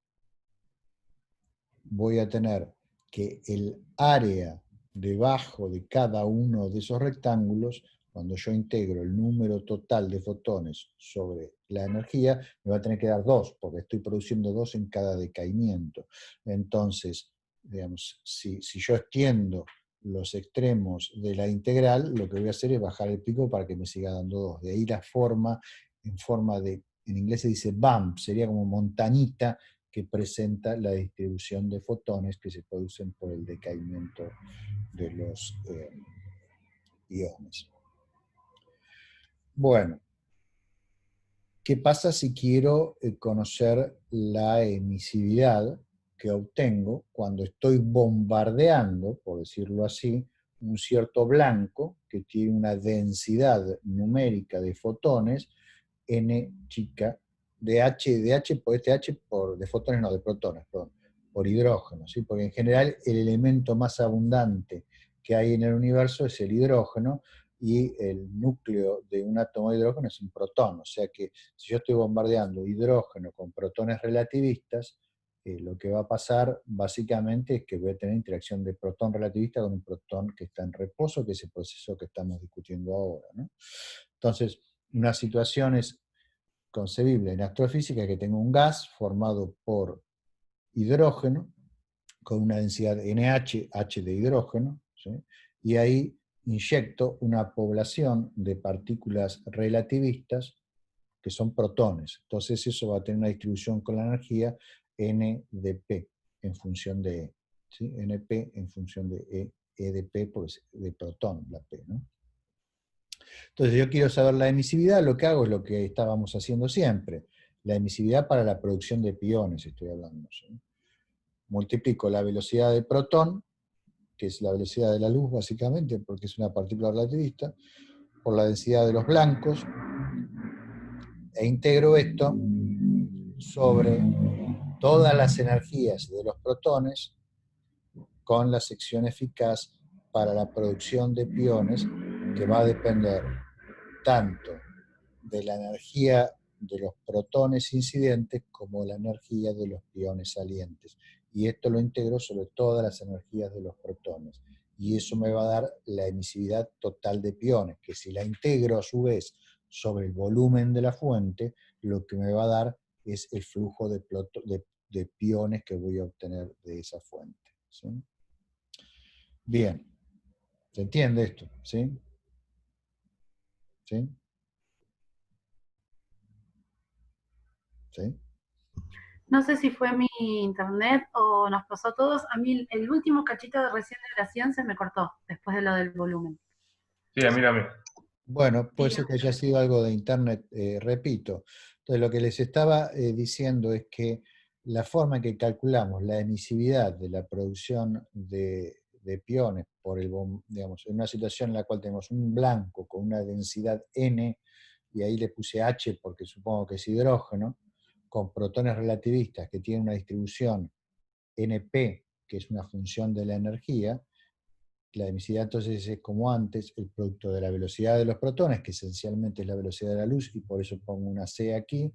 voy a tener que el área debajo de cada uno de esos rectángulos, cuando yo integro el número total de fotones sobre la energía, me va a tener que dar 2, porque estoy produciendo 2 en cada decaimiento. Entonces, digamos, si yo extiendo los extremos de la integral, lo que voy a hacer es bajar el pico para que me siga dando 2. De ahí la forma, en inglés se dice bump, sería como montañita, que presenta la distribución de fotones que se producen por el decaimiento de los iones. Bueno, ¿qué pasa si quiero conocer la emisividad que obtengo cuando estoy bombardeando, por decirlo así, un cierto blanco que tiene una densidad numérica de fotones n chica de fotones, no, de protones, perdón, por hidrógeno, ¿sí? Porque en general el elemento más abundante que hay en el universo es el hidrógeno, y el núcleo de un átomo de hidrógeno es un protón, o sea que si yo estoy bombardeando hidrógeno con protones relativistas, lo que va a pasar básicamente es que voy a tener interacción de protón relativista con un protón que está en reposo, que es el proceso que estamos discutiendo ahora, ¿no? Entonces, una situación es concebible en astrofísica que tengo un gas formado por hidrógeno con una densidad NH, H de hidrógeno, ¿sí? Y ahí inyecto una población de partículas relativistas que son protones. Entonces eso va a tener una distribución con la energía N de P en función de E. ¿Sí? NP en función de E de P, pues de protón, la P, ¿no? Entonces yo quiero saber la emisividad, lo que hago es lo que estábamos haciendo siempre. La emisividad para la producción de piones, estoy hablando. ¿Sí? Multiplico la velocidad del protón, que es la velocidad de la luz básicamente, porque es una partícula relativista, por la densidad de los blancos, e integro esto sobre todas las energías de los protones con la sección eficaz para la producción de piones, que va a depender tanto de la energía de los protones incidentes como la energía de los piones salientes. Y esto lo integro sobre todas las energías de los protones. Y eso me va a dar la emisividad total de piones, que si la integro a su vez sobre el volumen de la fuente, lo que me va a dar es el flujo de piones que voy a obtener de esa fuente. ¿Sí? Bien, ¿se entiende esto? ¿Sí? ¿Sí? ¿Sí? No sé si fue mi internet o nos pasó a todos. A mí el último cachito de recién de oración se me cortó, después de lo del volumen. Sí, a mí también. Bueno, puede ser que haya sido algo de internet, repito. Entonces lo que les estaba diciendo es que la forma en que calculamos la emisividad de la producción de piones por digamos, en una situación en la cual tenemos un blanco con una densidad N, y ahí le puse H porque supongo que es hidrógeno, con protones relativistas que tienen una distribución NP, que es una función de la energía. La emisividad entonces es como antes, el producto de la velocidad de los protones, que esencialmente es la velocidad de la luz, y por eso pongo una C aquí,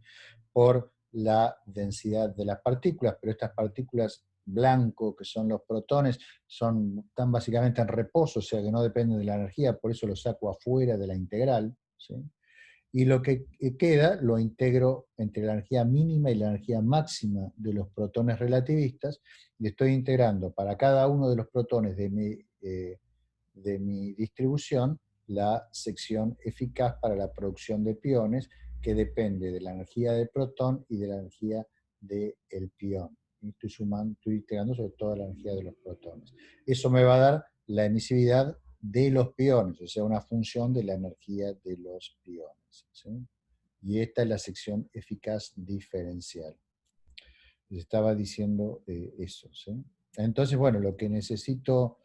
por la densidad de las partículas, pero estas partículas blanco, que son los protones, están básicamente en reposo, o sea que no dependen de la energía, por eso lo saco afuera de la integral, ¿sí? Y lo que queda lo integro entre la energía mínima y la energía máxima de los protones relativistas, y estoy integrando para cada uno de los protones de mi distribución la sección eficaz para la producción de piones, que depende de la energía del protón y de la energía del pion. Estoy integrando sobre toda la energía de los protones. Eso me va a dar la emisividad de los piones, o sea, una función de la energía de los piones. ¿Sí? Y esta es la sección eficaz diferencial. Les estaba diciendo eso. ¿Sí? Entonces, bueno, lo que necesito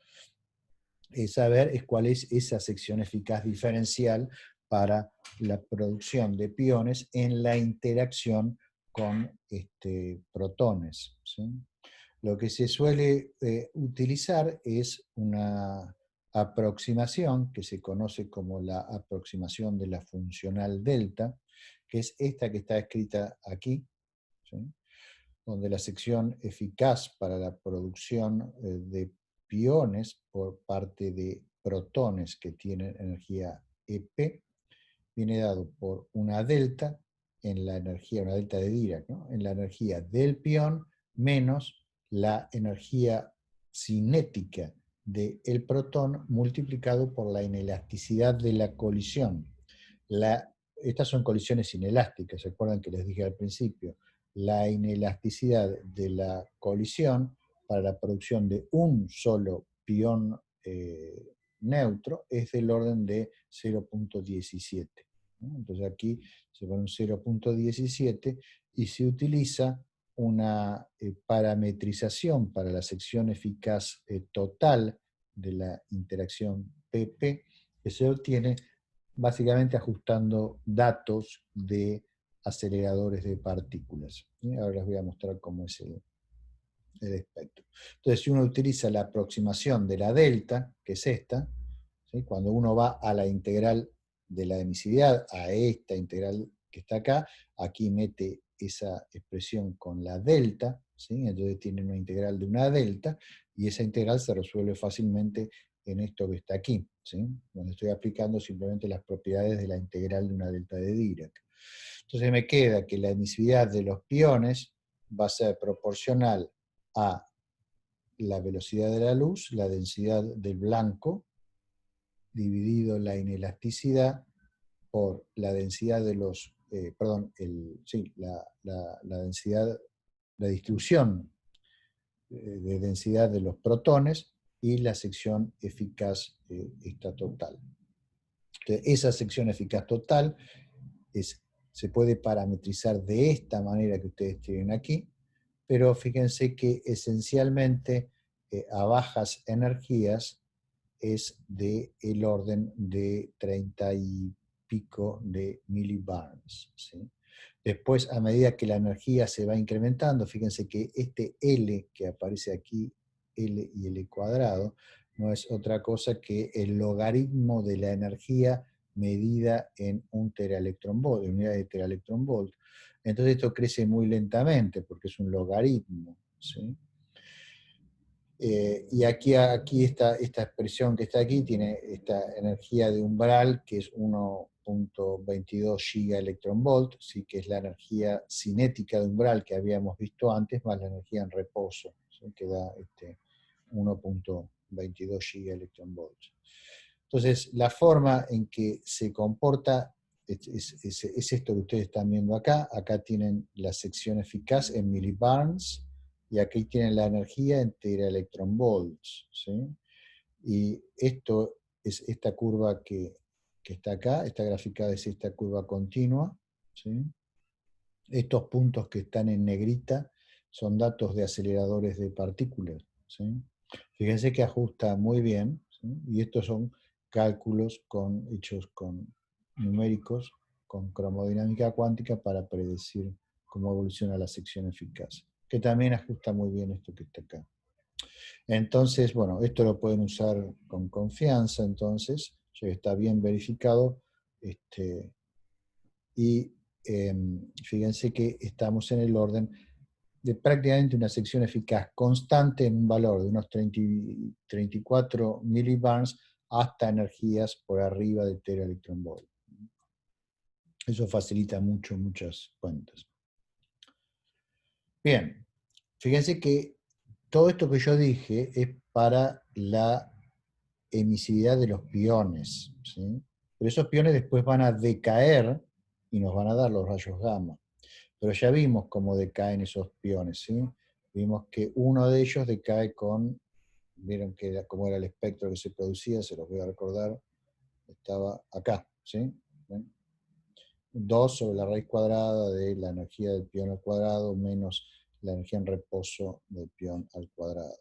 saber es cuál es esa sección eficaz diferencial para la producción de piones en la interacción con protones. ¿Sí? Lo que se suele utilizar es una aproximación que se conoce como la aproximación de la funcional delta, que es esta que está escrita aquí, ¿sí? Donde la sección eficaz para la producción de piones por parte de protones que tienen energía EP viene dado por una delta en la energía, una delta de Dirac, ¿no? En la energía del pión menos la energía cinética del protón multiplicado por la inelasticidad de la colisión. Estas son colisiones inelásticas, ¿se acuerdan que les dije al principio? la inelasticidad de la colisión para la producción de un solo pión neutro es del orden de 0.17. ¿no? Entonces aquí se pone un 0.17 y se utiliza una parametrización para la sección eficaz total de la interacción PP, que se obtiene básicamente ajustando datos de aceleradores de partículas. Ahora les voy a mostrar cómo es el espectro. Entonces, si uno utiliza la aproximación de la delta, que es esta, ¿sí? Cuando uno va a la integral de la emisividad, a esta integral que está acá, aquí mete esa expresión con la delta, ¿sí? Entonces tiene una integral de una delta, y esa integral se resuelve fácilmente en esto que está aquí, ¿sí? Donde estoy aplicando simplemente las propiedades de la integral de una delta de Dirac. Entonces me queda que la emisividad de los piones va a ser proporcional a la velocidad de la luz, la densidad del blanco, dividido la inelasticidad por la densidad de los, la densidad, la distribución de densidad de los protones y la sección eficaz esta total. Entonces, esa sección eficaz total se puede parametrizar de esta manera que ustedes tienen aquí, pero fíjense que esencialmente a bajas energías es del orden de 30 y pico de millibarns. ¿sí? Después, a medida que la energía se va incrementando, fíjense que este L que aparece aquí, L y L cuadrado, no es otra cosa que el logaritmo de la energía medida en un teraelectronvolt, en unidad de teraelectronvolt. Entonces esto crece muy lentamente porque es un logaritmo. ¿sí? Y aquí esta expresión que está aquí tiene esta energía de umbral que es 1.22 gigaelectronvolt, ¿sí? Que es la energía cinética de umbral que habíamos visto antes, más la energía en reposo, ¿sí? Que da 1.22 gigaelectronvolt. Entonces, la forma en que se comporta es esto que ustedes están viendo acá. Acá tienen la sección eficaz en millibarns, y aquí tienen la energía en teraelectronvolts. ¿sí? Y esto es esta curva que está acá, esta graficada es esta curva continua. ¿sí? Estos puntos que están en negrita son datos de aceleradores de partículas. ¿sí? Fíjense que ajusta muy bien, ¿sí? Y estos son cálculos hechos con numéricos, con cromodinámica cuántica para predecir cómo evoluciona la sección eficaz, que también ajusta muy bien esto que está acá. Entonces, bueno, esto lo pueden usar con confianza, entonces, ya que está bien verificado, y fíjense que estamos en el orden de prácticamente una sección eficaz constante en un valor de unos 34 millibarns hasta energías por arriba de teraelectronvolt. Eso facilita muchas cuentas. Bien, fíjense que todo esto que yo dije es para la emisividad de los piones, ¿sí? Pero esos piones después van a decaer y nos van a dar los rayos gamma. Pero ya vimos cómo decaen esos piones, ¿sí? Vimos que uno de ellos decae vieron cómo era el espectro que se producía, se los voy a recordar, estaba acá, ¿sí? ¿ven? 2 sobre la raíz cuadrada de la energía del pión al cuadrado menos la energía en reposo del pión al cuadrado.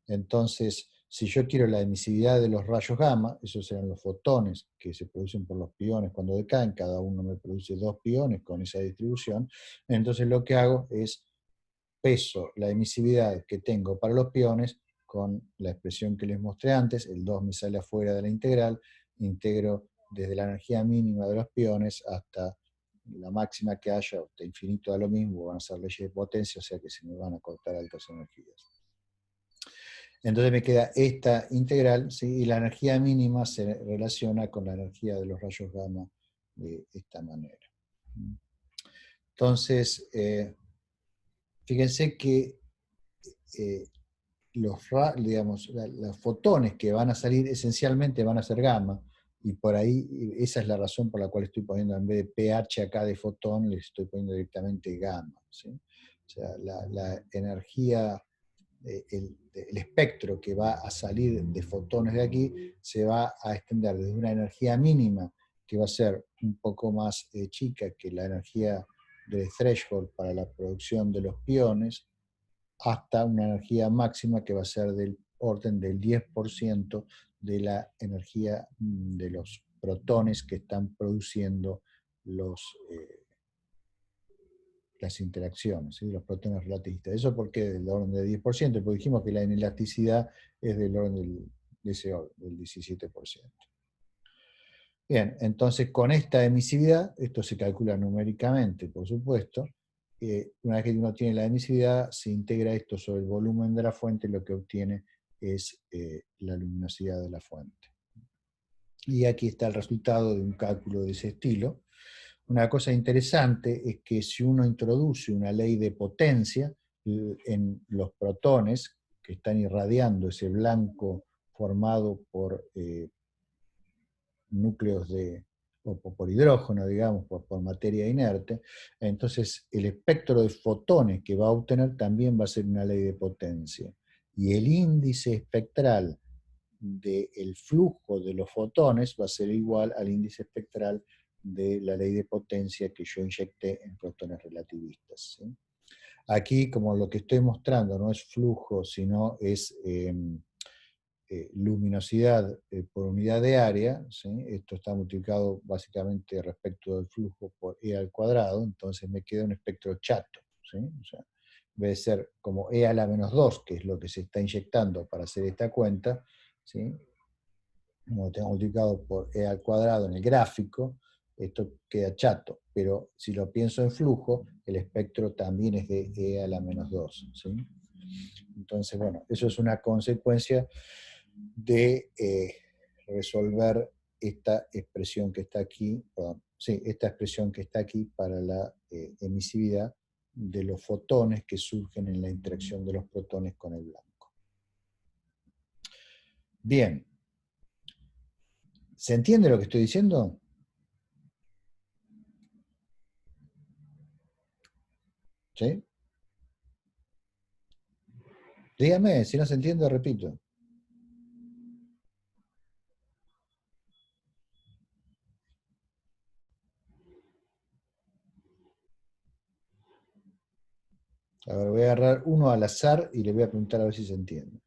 Entonces, si yo quiero la emisividad de los rayos gamma, esos serán los fotones que se producen por los piones cuando decaen, cada uno me produce 2 piones con esa distribución, entonces lo que hago es peso la emisividad que tengo para los piones con la expresión que les mostré antes, el 2 me sale afuera de la integral, integro desde la energía mínima de los piones hasta la máxima que haya, hasta infinito da lo mismo, van a ser leyes de potencia, o sea que se me van a cortar altas energías. Entonces me queda esta integral, ¿sí? Y la energía mínima se relaciona con la energía de los rayos gamma de esta manera. Entonces, fíjense que los fotones que van a salir esencialmente van a ser gamma, Y por ahí, esa es la razón por la cual estoy poniendo, en vez de pH acá de fotón, le estoy poniendo directamente gamma, ¿sí? O sea, la energía, el espectro que va a salir de fotones de aquí, se va a extender desde una energía mínima, que va a ser un poco más chica que la energía de threshold para la producción de los piones, hasta una energía máxima que va a ser del orden del 10% de la energía de los protones que están produciendo las interacciones, ¿sí? Los protones relativistas. ¿Eso por qué? Del orden del 10%, porque dijimos que la inelasticidad es del orden de ese orden, del 17%. Bien, entonces con esta emisividad, esto se calcula numéricamente, por supuesto, una vez que uno tiene la emisividad, se integra esto sobre el volumen de la fuente y lo que obtiene es la luminosidad de la fuente. Y aquí está el resultado de un cálculo de ese estilo. Una cosa interesante es que si uno introduce una ley de potencia en los protones que están irradiando ese blanco formado por núcleos o por hidrógeno, digamos, por materia inerte, entonces el espectro de fotones que va a obtener también va a ser una ley de potencia. Y el índice espectral del flujo de los fotones va a ser igual al índice espectral de la ley de potencia que yo inyecté en protones relativistas, ¿sí? Aquí, como lo que estoy mostrando no es flujo, sino es luminosidad por unidad de área, ¿sí? Esto está multiplicado básicamente respecto del flujo por E al cuadrado, entonces me queda un espectro chato, ¿sí? O sea, en vez de ser como E a la menos 2, que es lo que se está inyectando para hacer esta cuenta, ¿sí? Como lo tengo multiplicado por E al cuadrado en el gráfico, esto queda chato, pero si lo pienso en flujo, el espectro también es de E a la menos 2, ¿sí? Entonces, bueno, eso es una consecuencia de resolver esta expresión que está aquí, perdón, sí, esta expresión que está aquí para la emisividad de los fotones que surgen en la interacción de los protones con el blanco. Bien. ¿Se entiende lo que estoy diciendo? ¿Sí? Dígame, si no se entiende, repito. A ver, voy a agarrar uno al azar y le voy a preguntar a ver si se entiende.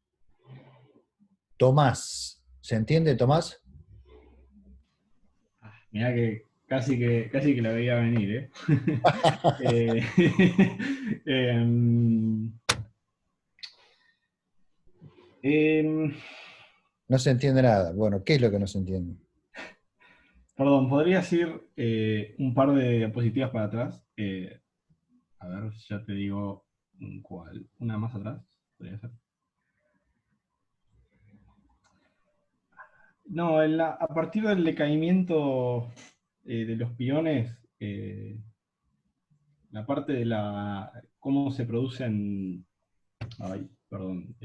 Tomás. ¿Se entiende, Tomás? Mirá que casi que la veía venir, ¿eh? Eh, em, em, No se entiende nada. Bueno, ¿qué es lo que no se entiende? Perdón, ¿podrías ir un par de diapositivas para atrás? A ver, ya te digo cuál. Una más atrás, podría ser. No, a partir del decaimiento de los piones, la parte de cómo se producen. Ay, perdón.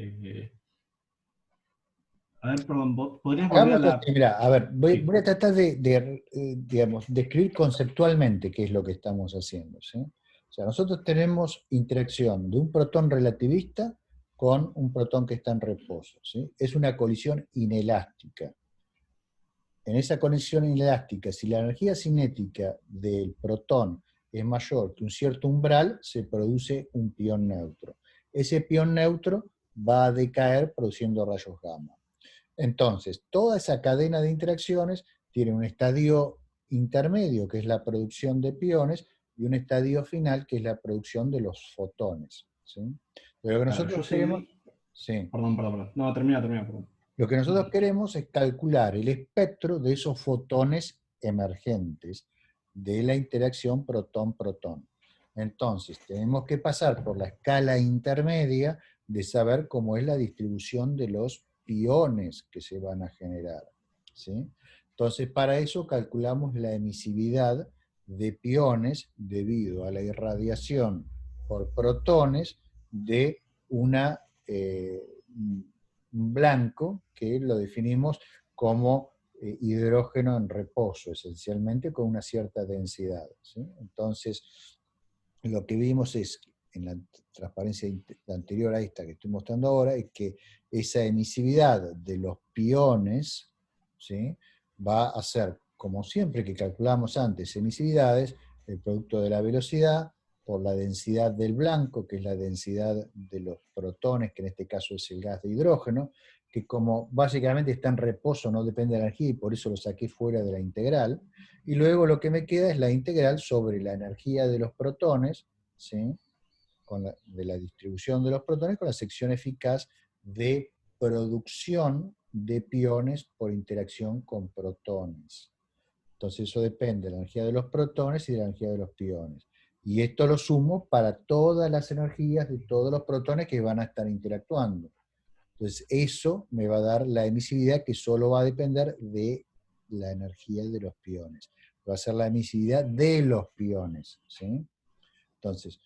A ver, perdón, ¿podrías volver a Hagamos la. así, mira, a ver, Sí. voy a tratar de digamos, describir conceptualmente qué es lo que estamos haciendo, ¿sí? O sea, nosotros tenemos interacción de un protón relativista con un protón que está en reposo, ¿sí? Es una colisión inelástica. En esa colisión inelástica, si la energía cinética del protón es mayor que un cierto umbral, se produce un pión neutro. Ese pión neutro va a decaer produciendo rayos gamma. Entonces, toda esa cadena de interacciones tiene un estadio intermedio, que es la producción de piones, y un estadio final, que es la producción de los fotones, ¿sí? Pero lo que Claro, yo nosotros queremos, seguí. sí, Perdón. No, termina, perdón. lo que nosotros queremos es calcular el espectro de esos fotones emergentes de la interacción protón-protón. Entonces, tenemos que pasar por la escala intermedia de saber cómo es la distribución de los piones que se van a generar, ¿sí? Entonces, para eso calculamos la emisividad de piones debido a la irradiación por protones de una un blanco que lo definimos como hidrógeno en reposo, esencialmente con una cierta densidad, ¿sí? Entonces, lo que vimos es, en la transparencia anterior a esta que estoy mostrando ahora, es que esa emisividad de los piones, ¿sí?, va a ser, como siempre que calculamos antes emisividades, el producto de la velocidad por la densidad del blanco, que es la densidad de los protones, que en este caso es el gas de hidrógeno, que como básicamente está en reposo, no depende de la energía, y por eso lo saqué fuera de la integral, y luego lo que me queda es la integral sobre la energía de los protones, ¿sí?, de la distribución de los protones, con la sección eficaz de producción de piones por interacción con protones. Entonces eso depende de la energía de los protones y de la energía de los piones. Y esto lo sumo para todas las energías de todos los protones que van a estar interactuando. Entonces eso me va a dar la emisividad que solo va a depender de la energía de los piones. Va a ser la emisividad de los piones, ¿sí? Entonces,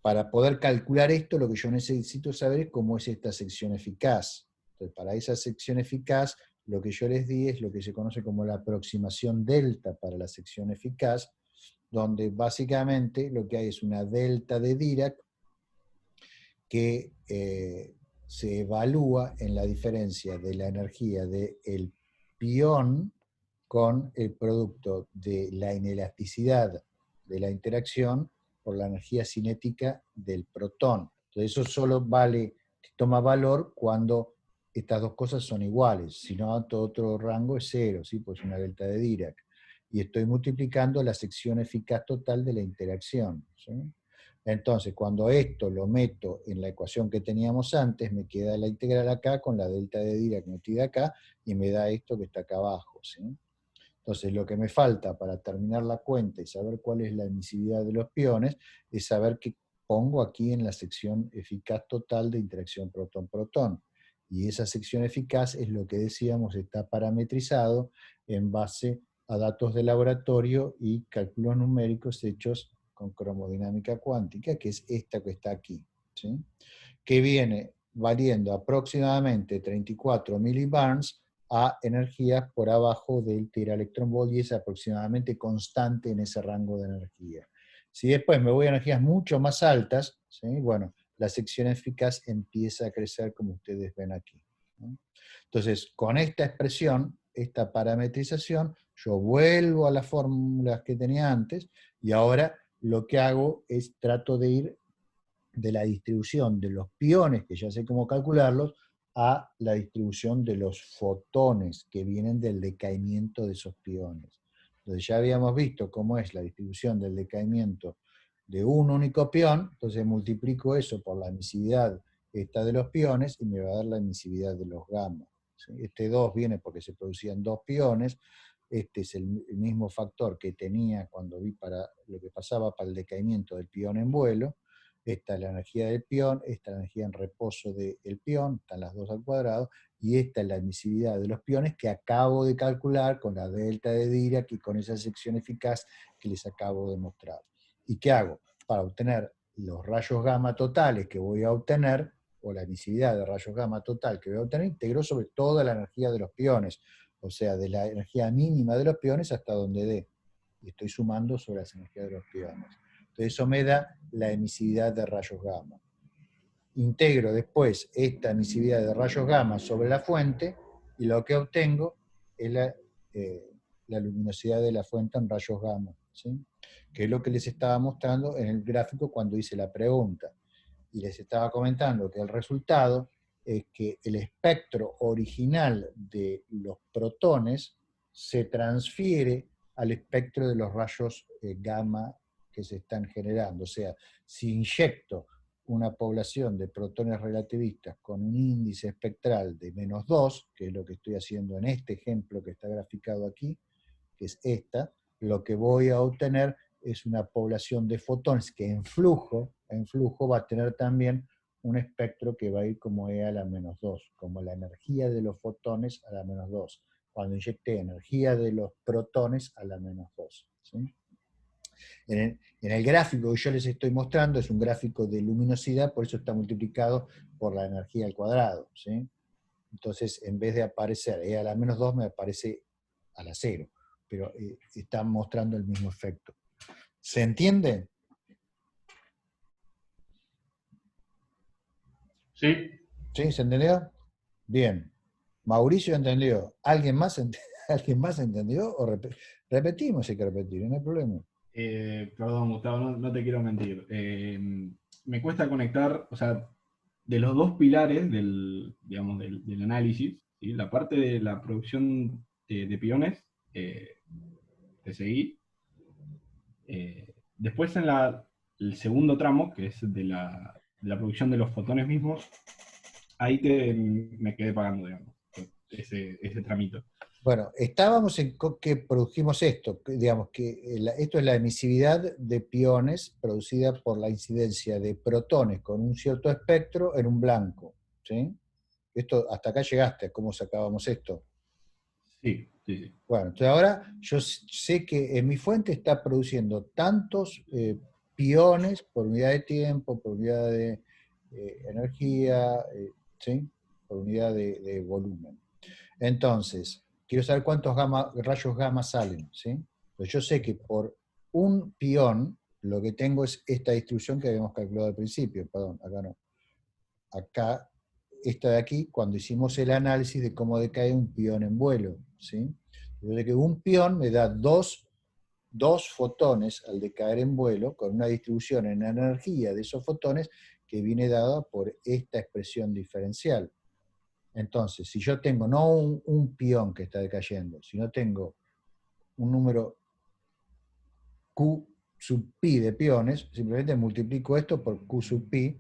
para poder calcular esto, lo que yo necesito saber es cómo es esta sección eficaz. Entonces, para esa sección eficaz, lo que yo les di es lo que se conoce como la aproximación delta para la sección eficaz, donde básicamente lo que hay es una delta de Dirac que se evalúa en la diferencia de la energía del pión con el producto de la inelasticidad de la interacción por la energía cinética del protón. Entonces eso solo toma valor cuando estas dos cosas son iguales, si no todo otro rango es cero, ¿sí? Pues una delta de Dirac. Y estoy multiplicando la sección eficaz total de la interacción, ¿sí? Entonces, cuando esto lo meto en la ecuación que teníamos antes, me queda la integral acá con la delta de Dirac metida acá, y me da esto que está acá abajo, ¿sí? Entonces, lo que me falta para terminar la cuenta y saber cuál es la emisividad de los piones, es saber qué pongo aquí en la sección eficaz total de interacción protón-protón. Y esa sección eficaz es lo que decíamos, está parametrizado en base a datos de laboratorio y cálculos numéricos hechos con cromodinámica cuántica, que es esta que está aquí, ¿sí?, que viene valiendo aproximadamente 34 millibarns a energías por abajo del teraelectronvolt, y es aproximadamente constante en ese rango de energía. Si después me voy a energías mucho más altas, ¿sí?, bueno, la sección eficaz empieza a crecer como ustedes ven aquí, ¿no? Entonces, con esta expresión, esta parametrización, yo vuelvo a las fórmulas que tenía antes, y ahora lo que hago es trato de ir de la distribución de los piones, que ya sé cómo calcularlos, a la distribución de los fotones que vienen del decaimiento de esos piones. Entonces ya habíamos visto cómo es la distribución del decaimiento de un único pión, entonces multiplico eso por la emisividad esta de los piones y me va a dar la emisividad de los gamma, ¿sí? Este 2 viene porque se producían dos piones, este es el mismo factor que tenía cuando vi para lo que pasaba para el decaimiento del pión en vuelo. Esta es la energía del pión, esta es la energía en reposo del pión, están las dos al cuadrado, y esta es la emisividad de los piones que acabo de calcular con la delta de Dirac y con esa sección eficaz que les acabo de mostrar. ¿Y qué hago? Para obtener los rayos gamma totales que voy a obtener, o la emisividad de rayos gamma total que voy a obtener, integro sobre toda la energía de los piones, o sea, de la energía mínima de los piones hasta donde dé. Y estoy sumando sobre las energías de los piones. Entonces eso me da la emisividad de rayos gamma. Integro después esta emisividad de rayos gamma sobre la fuente, y lo que obtengo es la luminosidad de la fuente en rayos gamma, ¿sí?, que es lo que les estaba mostrando en el gráfico cuando hice la pregunta. Y les estaba comentando que el resultado es que el espectro original de los protones se transfiere al espectro de los rayos gamma que se están generando. O sea, si inyecto una población de protones relativistas con un índice espectral de -2, que es lo que estoy haciendo en este ejemplo que está graficado aquí, que es esta, lo que voy a obtener es una población de fotones que en flujo va a tener también un espectro que va a ir como E a la -2, como la energía de los fotones a la -2, cuando inyecté energía de los protones a la -2, ¿sí? En el gráfico que yo les estoy mostrando es un gráfico de luminosidad, por eso está multiplicado por la energía al cuadrado, ¿sí? Entonces, en vez de aparecer E a la -2, me aparece a la cero, pero está mostrando el mismo efecto. ¿Se entiende? Sí. ¿Sí? ¿Se entendió? Bien. Mauricio entendió. ¿Alguien más, ¿Alguien más entendió? ¿O repetimos si hay que repetir? No hay problema. Perdón, Gustavo, no te quiero mentir. Me cuesta conectar, o sea, de los dos pilares digamos, del análisis, ¿sí? La parte de la producción de piones, te seguí. Después el segundo tramo, que es de la producción de los fotones mismos, ahí me quedé pagando, digamos, ese tramito. Bueno, estábamos en que produjimos esto, digamos que esto es la emisividad de piones producida por la incidencia de protones con un cierto espectro en un blanco, ¿sí? Esto, hasta acá llegaste, ¿cómo sacábamos esto? Sí, sí, sí. Bueno, entonces ahora yo sé que en mi fuente está produciendo tantos piones por unidad de tiempo, por unidad de energía, ¿sí? Por unidad de volumen. Entonces, quiero saber cuántos rayos gamma salen, ¿sí? Pues yo sé que por un pión, lo que tengo es esta distribución que habíamos calculado al principio, perdón, acá no. Acá, esta de aquí, cuando hicimos el análisis de cómo decae un pión en vuelo, ¿sí? Yo sé que un pión me da dos fotones al decaer en vuelo, con una distribución en energía de esos fotones que viene dada por esta expresión diferencial. Entonces, si yo tengo no un pión que está decayendo, sino tengo un número Q sub pi de piones, simplemente multiplico esto por Q sub pi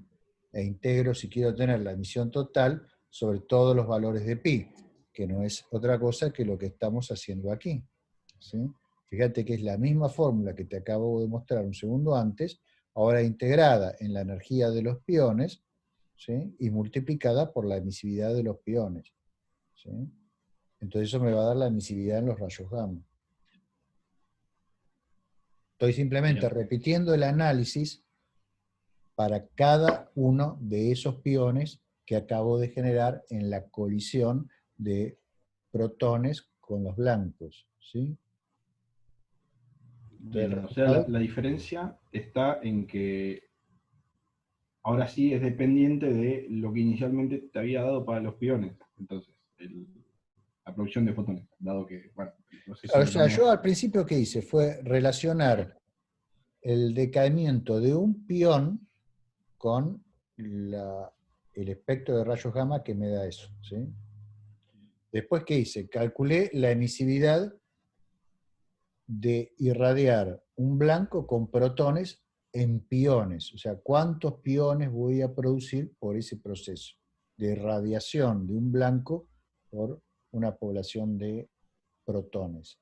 e integro, si quiero tener la emisión total, sobre todos los valores de pi, que no es otra cosa que lo que estamos haciendo aquí, ¿sí? Fíjate que es la misma fórmula que te acabo de mostrar un segundo antes, ahora integrada en la energía de los piones, ¿sí? Y multiplicada por la emisividad de los piones, ¿sí? Entonces eso me va a dar la emisividad en los rayos gamma. Estoy simplemente Bien. repitiendo el análisis para cada uno de esos piones que acabo de generar en la colisión de protones con los blancos, ¿sí? Entonces, el Bien, o sea, resultado, la diferencia está en que ahora sí es dependiente de lo que inicialmente te había dado para los piones. Entonces, la producción de fotones, dado que, bueno, el proceso o de sea, yo cambios. al principio que hice fue relacionar el decaimiento de un pión con el espectro de rayos gamma que me da eso, ¿sí? Después, ¿qué hice? Calculé la emisividad de irradiar un blanco con protones en piones, o sea, cuántos piones voy a producir por ese proceso de irradiación de un blanco por una población de protones.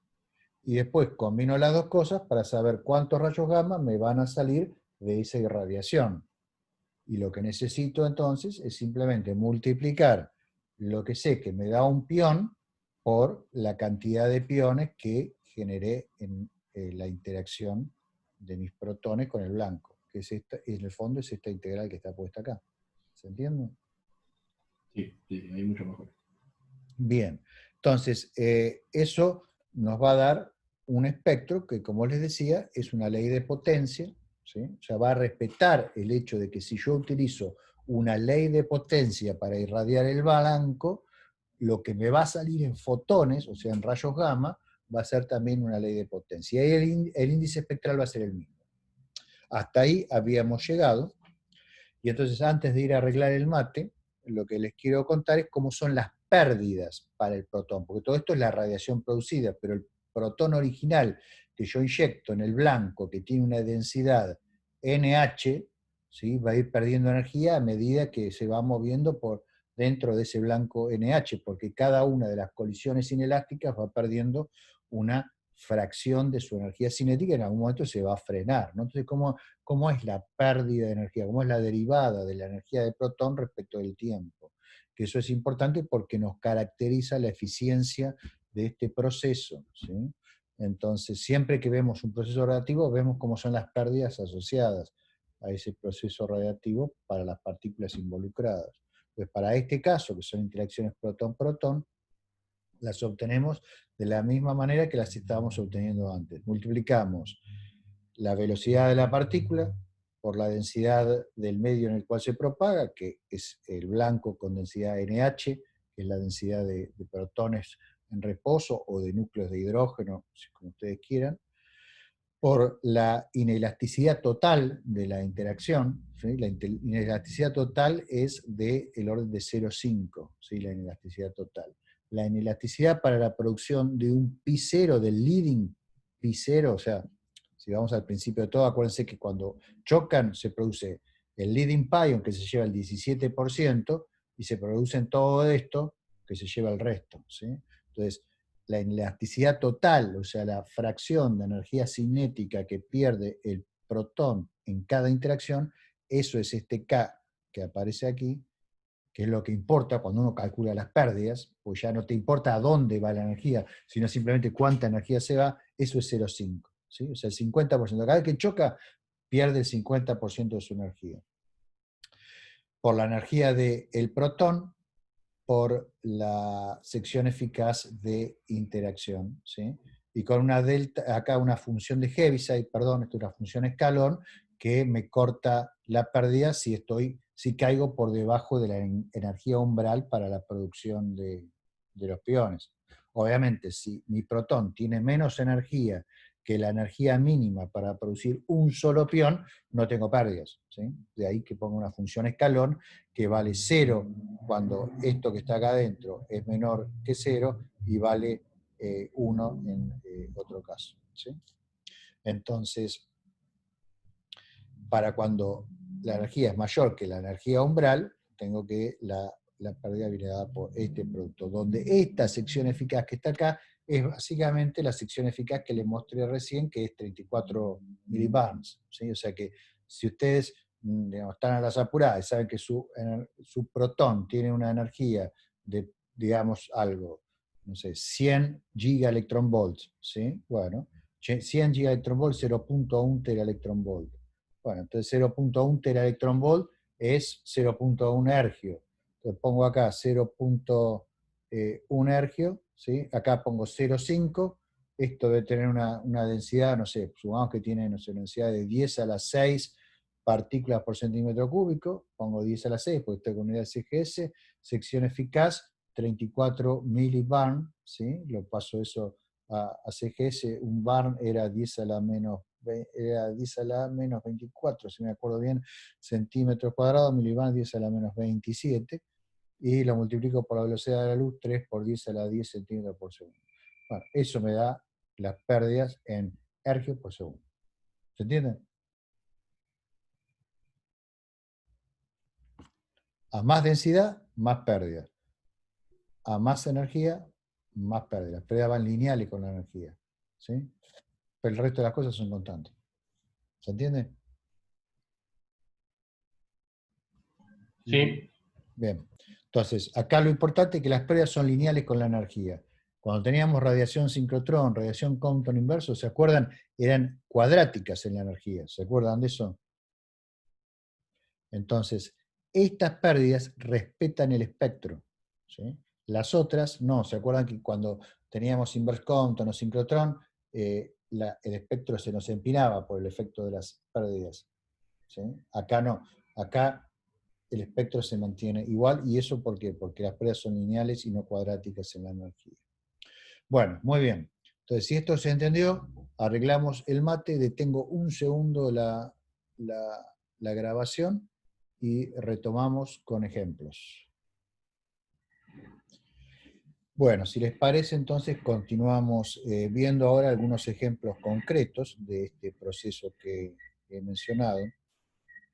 Y después combino las dos cosas para saber cuántos rayos gamma me van a salir de esa irradiación. Y lo que necesito entonces es simplemente multiplicar lo que sé que me da un pión por la cantidad de piones que generé en la interacción de mis protones con el blanco, que es esta, en el fondo es esta integral que está puesta acá. ¿Se entiende? Sí, sí, hay mucho mejor. Bien, entonces eso nos va a dar un espectro que, como les decía, es una ley de potencia, ¿sí? O sea, va a respetar el hecho de que si yo utilizo una ley de potencia para irradiar el blanco, lo que me va a salir en fotones, o sea, en rayos gamma, va a ser también una ley de potencia. Y el índice espectral va a ser el mismo. Hasta ahí habíamos llegado, y entonces antes de ir a arreglar el mate, lo que les quiero contar es cómo son las pérdidas para el protón, porque todo esto es la radiación producida, pero el protón original que yo inyecto en el blanco, que tiene una densidad NH, ¿sí? Va a ir perdiendo energía a medida que se va moviendo por dentro de ese blanco NH, porque cada una de las colisiones inelásticas va perdiendo una fracción de su energía cinética y en algún momento se va a frenar, ¿no? Entonces, ¿cómo es la pérdida de energía? ¿Cómo es la derivada de la energía del protón respecto del tiempo? Que eso es importante porque nos caracteriza la eficiencia de este proceso, ¿sí? Entonces, siempre que vemos un proceso radiactivo, vemos cómo son las pérdidas asociadas a ese proceso radiactivo para las partículas involucradas. Pues para este caso, que son interacciones protón-protón, las obtenemos de la misma manera que las estábamos obteniendo antes. Multiplicamos la velocidad de la partícula por la densidad del medio en el cual se propaga, que es el blanco con densidad NH, que es la densidad de protones en reposo o de núcleos de hidrógeno, como ustedes quieran, por la inelasticidad total de la interacción. ¿Sí? La inelasticidad total es del orden de 0,5, ¿sí? La inelasticidad total. La inelasticidad para la producción de un pi0, del leading pi0, o sea, si vamos al principio de todo, acuérdense que cuando chocan se produce el leading pion, que se lleva el 17%, y se produce en todo esto, que se lleva el resto. ¿Sí? Entonces, la inelasticidad total, o sea, la fracción de energía cinética que pierde el protón en cada interacción, eso es este K que aparece aquí, que es lo que importa cuando uno calcula las pérdidas, pues ya no te importa a dónde va la energía, sino simplemente cuánta energía se va, eso es 0,5. ¿Sí? O sea, el 50%. Cada vez que choca, pierde el 50% de su energía. Por la energía del protón, por la sección eficaz de interacción, ¿sí? Y con una delta, acá una función de Heaviside, perdón, esto es una función escalón, que me corta la pérdida si caigo por debajo de la energía umbral para la producción de los piones. Obviamente, si mi protón tiene menos energía que la energía mínima para producir un solo pión, no tengo pérdidas, ¿sí? De ahí que pongo una función escalón que vale 0 cuando esto que está acá adentro es menor que 0 y vale 1 en otro caso. ¿Sí? Entonces, para cuando la energía es mayor que la energía umbral, tengo que la pérdida viene dada por este producto, donde esta sección eficaz que está acá es básicamente la sección eficaz que les mostré recién, que es 34 milibarns. ¿Sí? O sea que si ustedes digamos, están a las apuradas y saben que su protón tiene una energía de, digamos, algo, no sé, 100 gigaelectronvolts, ¿sí? Bueno, 100 gigaelectronvolts, 0.1 teraelectronvolt. Bueno, entonces 0.1 teraelectronvolt es 0.1 ergio. Entonces pongo acá 0.1 ergio, ¿sí? Acá pongo 0.5, esto debe tener una densidad, no sé, supongamos que tiene, no sé, una densidad de 10 a la 6 partículas por centímetro cúbico, pongo 10 a la 6 porque estoy con unidad de CGS, sección eficaz, 34 millibarn, ¿sí? Lo paso eso a CGS, un barn era 10 a la menos 24, si me acuerdo bien, centímetros cuadrados, milibarn 10 a la menos 27, y lo multiplico por la velocidad de la luz, 3 por 10 a la 10 centímetros por segundo. Bueno, eso me da las pérdidas en ergios por segundo. ¿Se entiende? A más densidad, más pérdida. A más energía, más pérdida. Las pérdidas van lineales con la energía. ¿Sí? Pero el resto de las cosas son constantes. ¿Se entiende? Sí. Bien. Entonces, acá lo importante es que las pérdidas son lineales con la energía. Cuando teníamos radiación sincrotrón, radiación Compton inverso, ¿se acuerdan? Eran cuadráticas en la energía. ¿Se acuerdan de eso? Entonces, estas pérdidas respetan el espectro. ¿Sí? Las otras no. ¿Se acuerdan que cuando teníamos inverse Compton o sincrotrón, el espectro se nos empinaba por el efecto de las pérdidas? ¿Sí? Acá no. Acá el espectro se mantiene igual. ¿Y eso por qué? Porque las pérdidas son lineales y no cuadráticas en la energía. Bueno, muy bien. Entonces, si esto se entendió, arreglamos el mate, detengo un segundo la grabación y retomamos con ejemplos. Bueno, si les parece, entonces continuamos viendo ahora algunos ejemplos concretos de este proceso que he mencionado.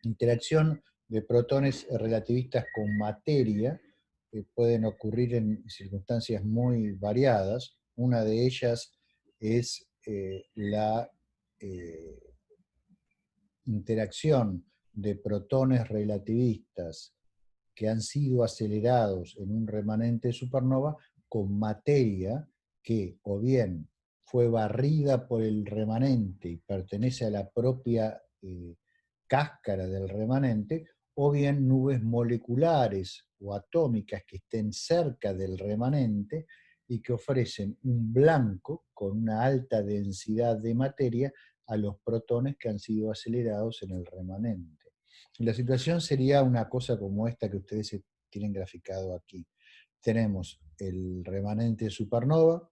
Interacción de protones relativistas con materia pueden ocurrir en circunstancias muy variadas. Una de ellas es la interacción de protones relativistas que han sido acelerados en un remanente de supernova con materia que o bien fue barrida por el remanente y pertenece a la propia cáscara del remanente, o bien nubes moleculares o atómicas que estén cerca del remanente y que ofrecen un blanco con una alta densidad de materia a los protones que han sido acelerados en el remanente. La situación sería una cosa como esta que ustedes tienen graficado aquí. Tenemos el remanente de supernova,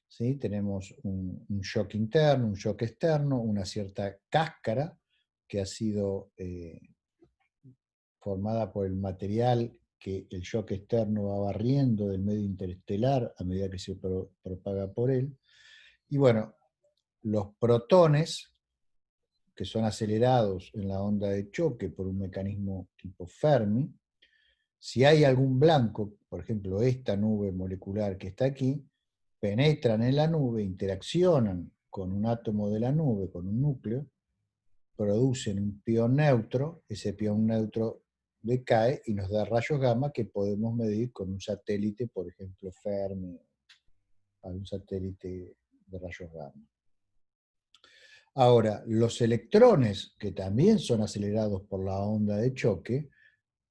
¿sí? Tenemos un shock interno, un shock externo, una cierta cáscara que ha sido formada por el material que el shock externo va barriendo del medio interestelar a medida que se propaga por él. Y bueno, los protones, que son acelerados en la onda de choque por un mecanismo tipo Fermi, si hay algún blanco, por ejemplo esta nube molecular que está aquí, penetran en la nube, interaccionan con un átomo de la nube, con un núcleo, producen un pión neutro, ese pión neutro decae y nos da rayos gamma que podemos medir con un satélite, por ejemplo Fermi, un satélite de rayos gamma. Ahora, los electrones, que también son acelerados por la onda de choque,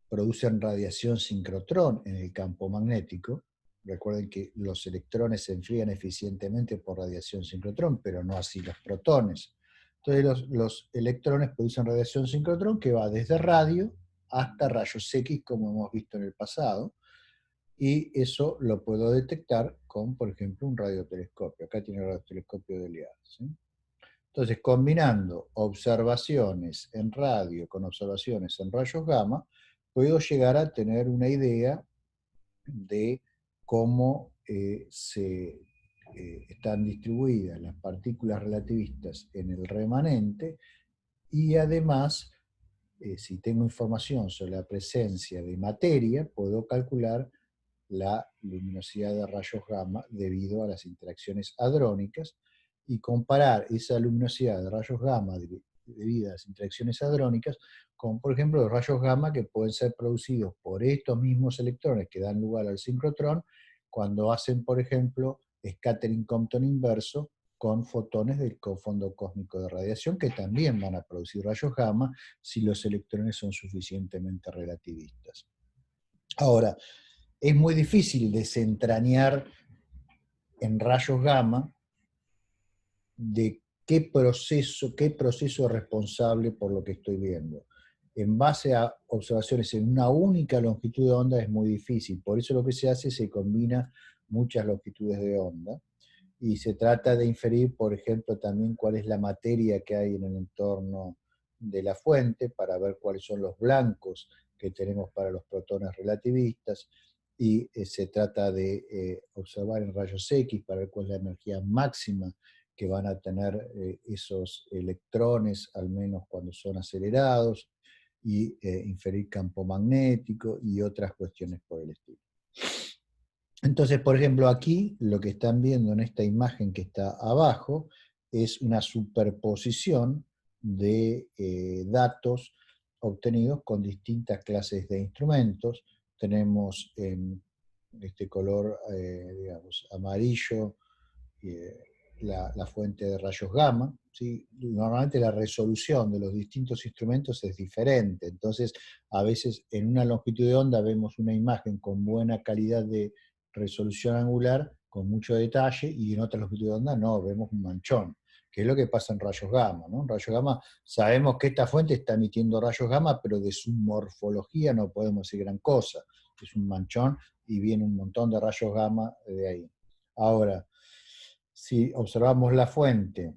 producen radiación sincrotrón en el campo magnético. Recuerden que los electrones se enfrían eficientemente por radiación sincrotrón, pero no así los protones. Entonces los electrones producen radiación sincrotrón que va desde radio hasta rayos X, como hemos visto en el pasado, y eso lo puedo detectar con, por ejemplo, un radiotelescopio. Acá tiene el radiotelescopio de LIAD, ¿sí? Entonces, combinando observaciones en radio con observaciones en rayos gamma, puedo llegar a tener una idea de cómo están distribuidas las partículas relativistas en el remanente, y además, si tengo información sobre la presencia de materia, puedo calcular la luminosidad de rayos gamma debido a las interacciones hadrónicas, y comparar esa luminosidad de rayos gamma debido a las interacciones hadrónicas con, por ejemplo, los rayos gamma que pueden ser producidos por estos mismos electrones que dan lugar al sincrotrón cuando hacen, por ejemplo, scattering Compton inverso con fotones del fondo cósmico de radiación, que también van a producir rayos gamma si los electrones son suficientemente relativistas. Ahora, es muy difícil desentrañar en rayos gamma de qué proceso es responsable por lo que estoy viendo. En base a observaciones en una única longitud de onda es muy difícil, por eso lo que se hace es se combina muchas longitudes de onda, y se trata de inferir, por ejemplo, también cuál es la materia que hay en el entorno de la fuente, para ver cuáles son los blancos que tenemos para los protones relativistas, y se trata de observar en rayos X para ver cuál es la energía máxima que van a tener esos electrones, al menos cuando son acelerados, y inferir campo magnético y otras cuestiones por el estilo. Entonces, por ejemplo, aquí lo que están viendo en esta imagen que está abajo es una superposición de datos obtenidos con distintas clases de instrumentos. Tenemos en este color, digamos, amarillo, la fuente de rayos gamma, ¿sí? Normalmente la resolución de los distintos instrumentos es diferente, entonces a veces en una longitud de onda vemos una imagen con buena calidad de resolución angular, con mucho detalle, y en otra longitud de onda no, vemos un manchón, que es lo que pasa en rayos gamma, ¿no? En rayos gamma sabemos que esta fuente está emitiendo rayos gamma, pero de su morfología no podemos decir gran cosa, es un manchón y viene un montón de rayos gamma de ahí. Ahora, si observamos la fuente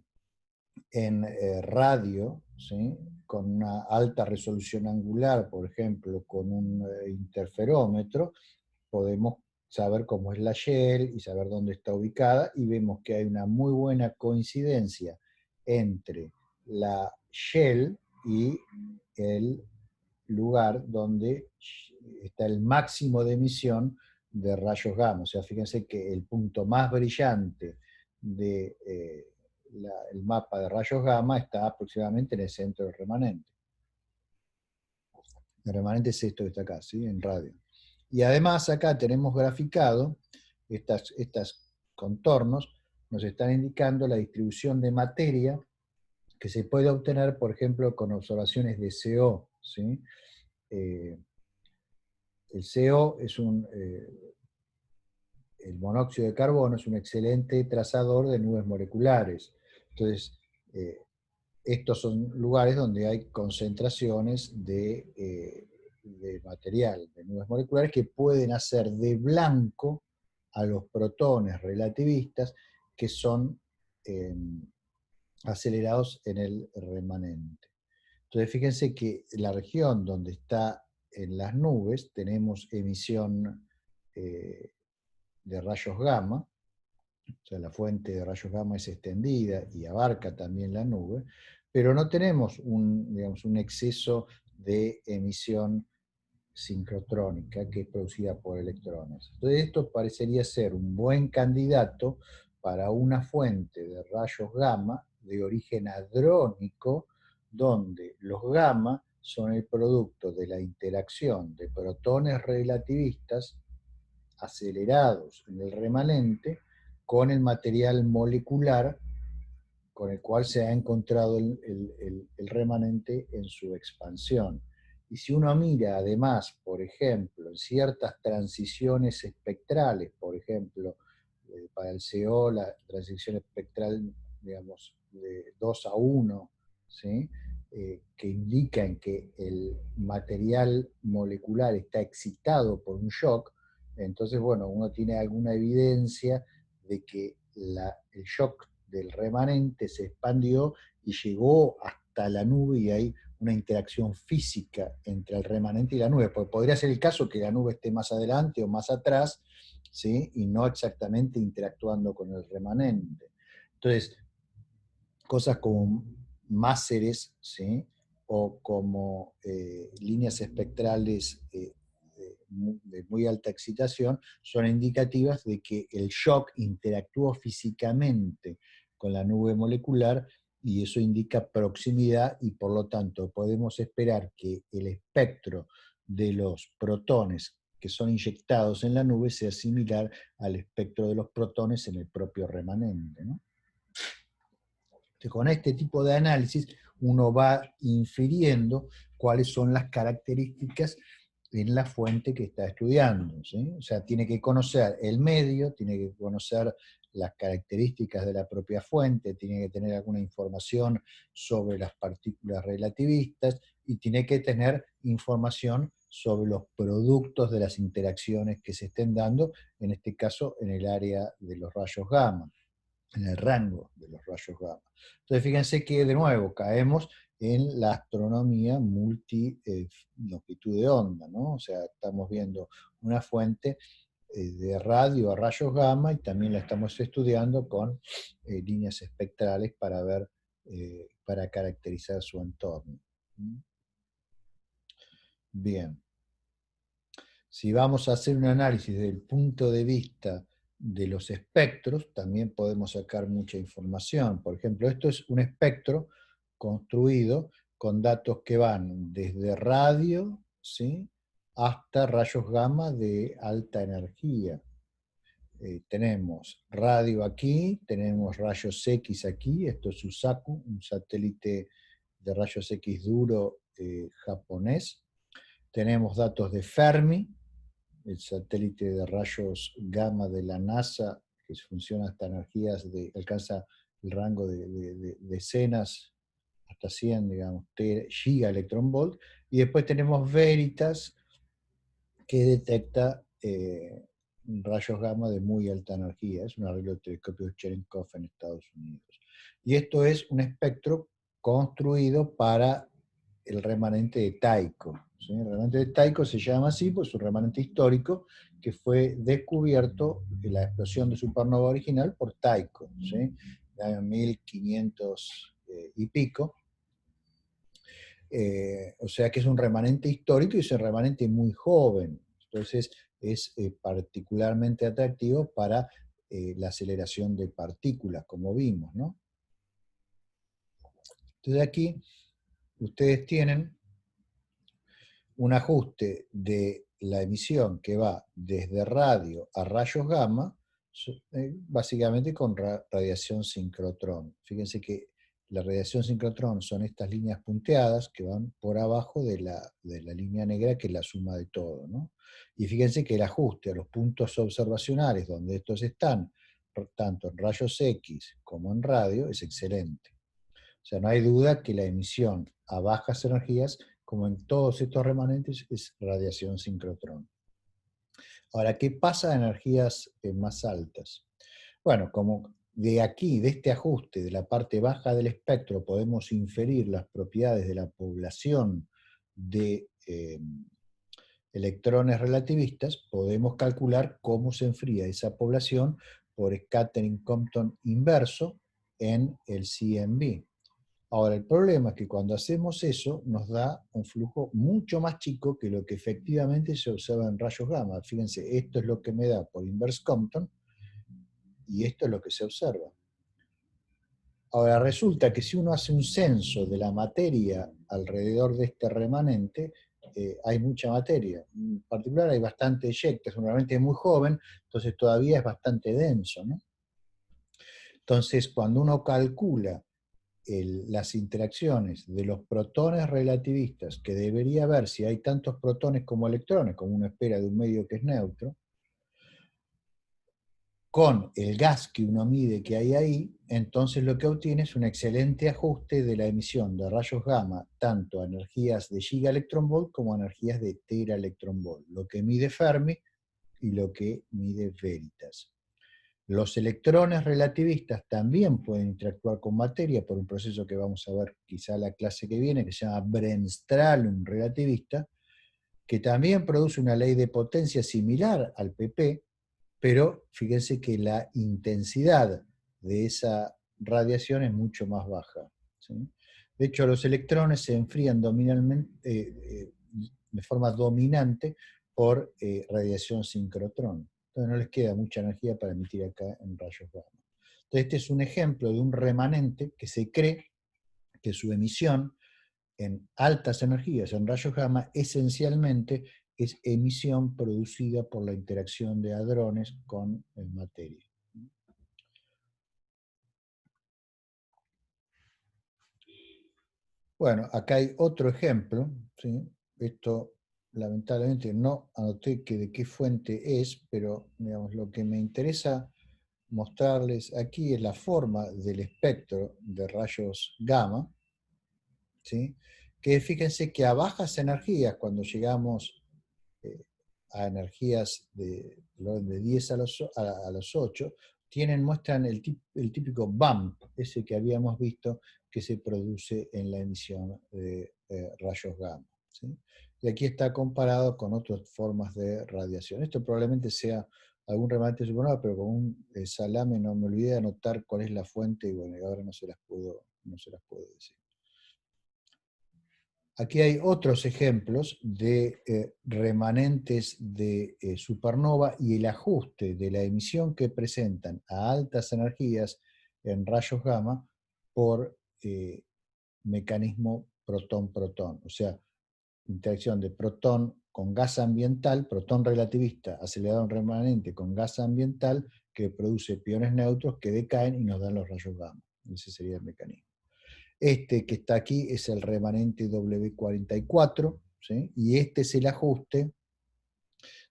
en radio, ¿sí?, con una alta resolución angular, por ejemplo, con un interferómetro, podemos saber cómo es la shell y saber dónde está ubicada, y vemos que hay una muy buena coincidencia entre la shell y el lugar donde está el máximo de emisión de rayos gamma. O sea, fíjense que el punto más brillante del el mapa de rayos gamma está aproximadamente en el centro del remanente. El remanente es esto que está acá, ¿sí?, en radio. Y además acá tenemos graficado estas contornos, nos están indicando la distribución de materia que se puede obtener, por ejemplo, con observaciones de CO, ¿sí? El CO es el monóxido de carbono es un excelente trazador de nubes moleculares. Entonces, estos son lugares donde hay concentraciones de material, de nubes moleculares, que pueden hacer de blanco a los protones relativistas que son acelerados en el remanente. Entonces fíjense que la región donde está en las nubes tenemos emisión de rayos gamma, o sea, la fuente de rayos gamma es extendida y abarca también la nube, pero no tenemos digamos, un exceso de emisión sincrotrónica que es producida por electrones. Entonces esto parecería ser un buen candidato para una fuente de rayos gamma de origen hadrónico, donde los gamma son el producto de la interacción de protones relativistas acelerados en el remanente con el material molecular con el cual se ha encontrado el remanente en su expansión. Y si uno mira además, por ejemplo, en ciertas transiciones espectrales, por ejemplo, para el CO, la transición espectral, digamos, de 2 a 1, ¿sí? Que indican que el material molecular está excitado por un shock, entonces, bueno, uno tiene alguna evidencia de que el shock del remanente se expandió y llegó hasta la nube y hay una interacción física entre el remanente y la nube, porque podría ser el caso que la nube esté más adelante o más atrás, ¿sí? Y no exactamente interactuando con el remanente. Entonces, cosas como máseres, ¿sí? O como líneas espectrales de muy alta excitación, son indicativas de que el shock interactuó físicamente con la nube molecular y eso indica proximidad y por lo tanto podemos esperar que el espectro de los protones que son inyectados en la nube sea similar al espectro de los protones en el propio remanente, ¿no? Entonces, con este tipo de análisis uno va infiriendo cuáles son las características en la fuente que está estudiando, ¿sí? O sea, tiene que conocer el medio, tiene que conocer las características de la propia fuente, tiene que tener alguna información sobre las partículas relativistas y tiene que tener información sobre los productos de las interacciones que se estén dando, en este caso en el área de los rayos gamma, en el rango de los rayos gamma. Entonces fíjense que de nuevo caemos en la astronomía multilongitud de onda, ¿no? O sea, estamos viendo una fuente de radio a rayos gamma y también la estamos estudiando con líneas espectrales para ver, para caracterizar su entorno. Bien. Si vamos a hacer un análisis desde el punto de vista de los espectros, también podemos sacar mucha información. Por ejemplo, esto es un espectro construido con datos que van desde radio, ¿sí?, hasta rayos gamma de alta energía. Tenemos radio aquí, tenemos rayos X aquí, esto es Usaku, un satélite de rayos X duro japonés. Tenemos datos de Fermi, el satélite de rayos gamma de la NASA, que funciona hasta energías alcanza el rango de decenas, hasta 100, digamos, giga electron volt, y después tenemos Veritas, que detecta rayos gamma de muy alta energía, es un arreglo de telescopio Cherenkov en Estados Unidos. Y esto es un espectro construido para el remanente de Tycho. ¿Sí? El remanente de Tycho se llama así, pues es un remanente histórico que fue descubierto en la explosión de supernova original por Tycho, ¿sí?, en el año 1500 y pico. O sea que es un remanente histórico y es un remanente muy joven. Entonces es particularmente atractivo para la aceleración de partículas, como vimos, ¿no? Entonces aquí ustedes tienen un ajuste de la emisión que va desde radio a rayos gamma, básicamente con radiación sincrotrón. Fíjense que La radiación sincrotrón son estas líneas punteadas que van por abajo de la línea negra, que es la suma de todo, ¿no? Y fíjense que el ajuste a los puntos observacionales donde estos están, tanto en rayos X como en radio, es excelente. O sea, no hay duda que la emisión a bajas energías, como en todos estos remanentes, es radiación sincrotrón. Ahora, ¿qué pasa a energías más altas? Bueno, como de aquí, de este ajuste de la parte baja del espectro, podemos inferir las propiedades de la población de electrones relativistas, podemos calcular cómo se enfría esa población por scattering Compton inverso en el CMB. Ahora, el problema es que cuando hacemos eso, nos da un flujo mucho más chico que lo que efectivamente se observa en rayos gamma. Fíjense, esto es lo que me da por inverse Compton, y esto es lo que se observa. Ahora, resulta que si uno hace un censo de la materia alrededor de este remanente, hay mucha materia. En particular hay bastante eyecta, es un remanente muy joven, entonces todavía es bastante denso, ¿no? Entonces, cuando uno calcula las interacciones de los protones relativistas, que debería haber si hay tantos protones como electrones, como uno espera de un medio que es neutro, con el gas que uno mide que hay ahí, entonces lo que obtiene es un excelente ajuste de la emisión de rayos gamma, tanto a energías de gigaelectronvolt como a energías de teraelectronvolt, lo que mide Fermi y lo que mide Veritas. Los electrones relativistas también pueden interactuar con materia por un proceso que vamos a ver quizá la clase que viene, que se llama Bremsstrahlung relativista, que también produce una ley de potencia similar al PP, pero fíjense que la intensidad de esa radiación es mucho más baja, ¿sí? De hecho, los electrones se enfrían de forma dominante por radiación sincrotrón. Entonces no les queda mucha energía para emitir acá en rayos gamma. Entonces este es un ejemplo de un remanente que se cree que su emisión en altas energías, en rayos gamma, esencialmente es emisión producida por la interacción de hadrones con materia. Bueno, acá hay otro ejemplo, ¿sí? Esto lamentablemente no anoté de qué fuente es, pero digamos, lo que me interesa mostrarles aquí es la forma del espectro de rayos gamma, ¿sí? Que fíjense que a bajas energías, cuando llegamos a energías del orden de 10 a los 8, muestran el típico bump, ese que habíamos visto que se produce en la emisión de rayos gamma, ¿sí? Y aquí está comparado con otras formas de radiación. Esto probablemente sea algún remanente supernova, pero con un salame no me olvidé de anotar cuál es la fuente, y bueno, ahora no se las puedo decir. Aquí hay otros ejemplos de remanentes de supernova y el ajuste de la emisión que presentan a altas energías en rayos gamma por mecanismo protón-protón. O sea, interacción de protón con gas ambiental, protón relativista acelerado en remanente con gas ambiental que produce piones neutros que decaen y nos dan los rayos gamma. Ese sería el mecanismo. Este que está aquí es el remanente W44, ¿sí? Y este es el ajuste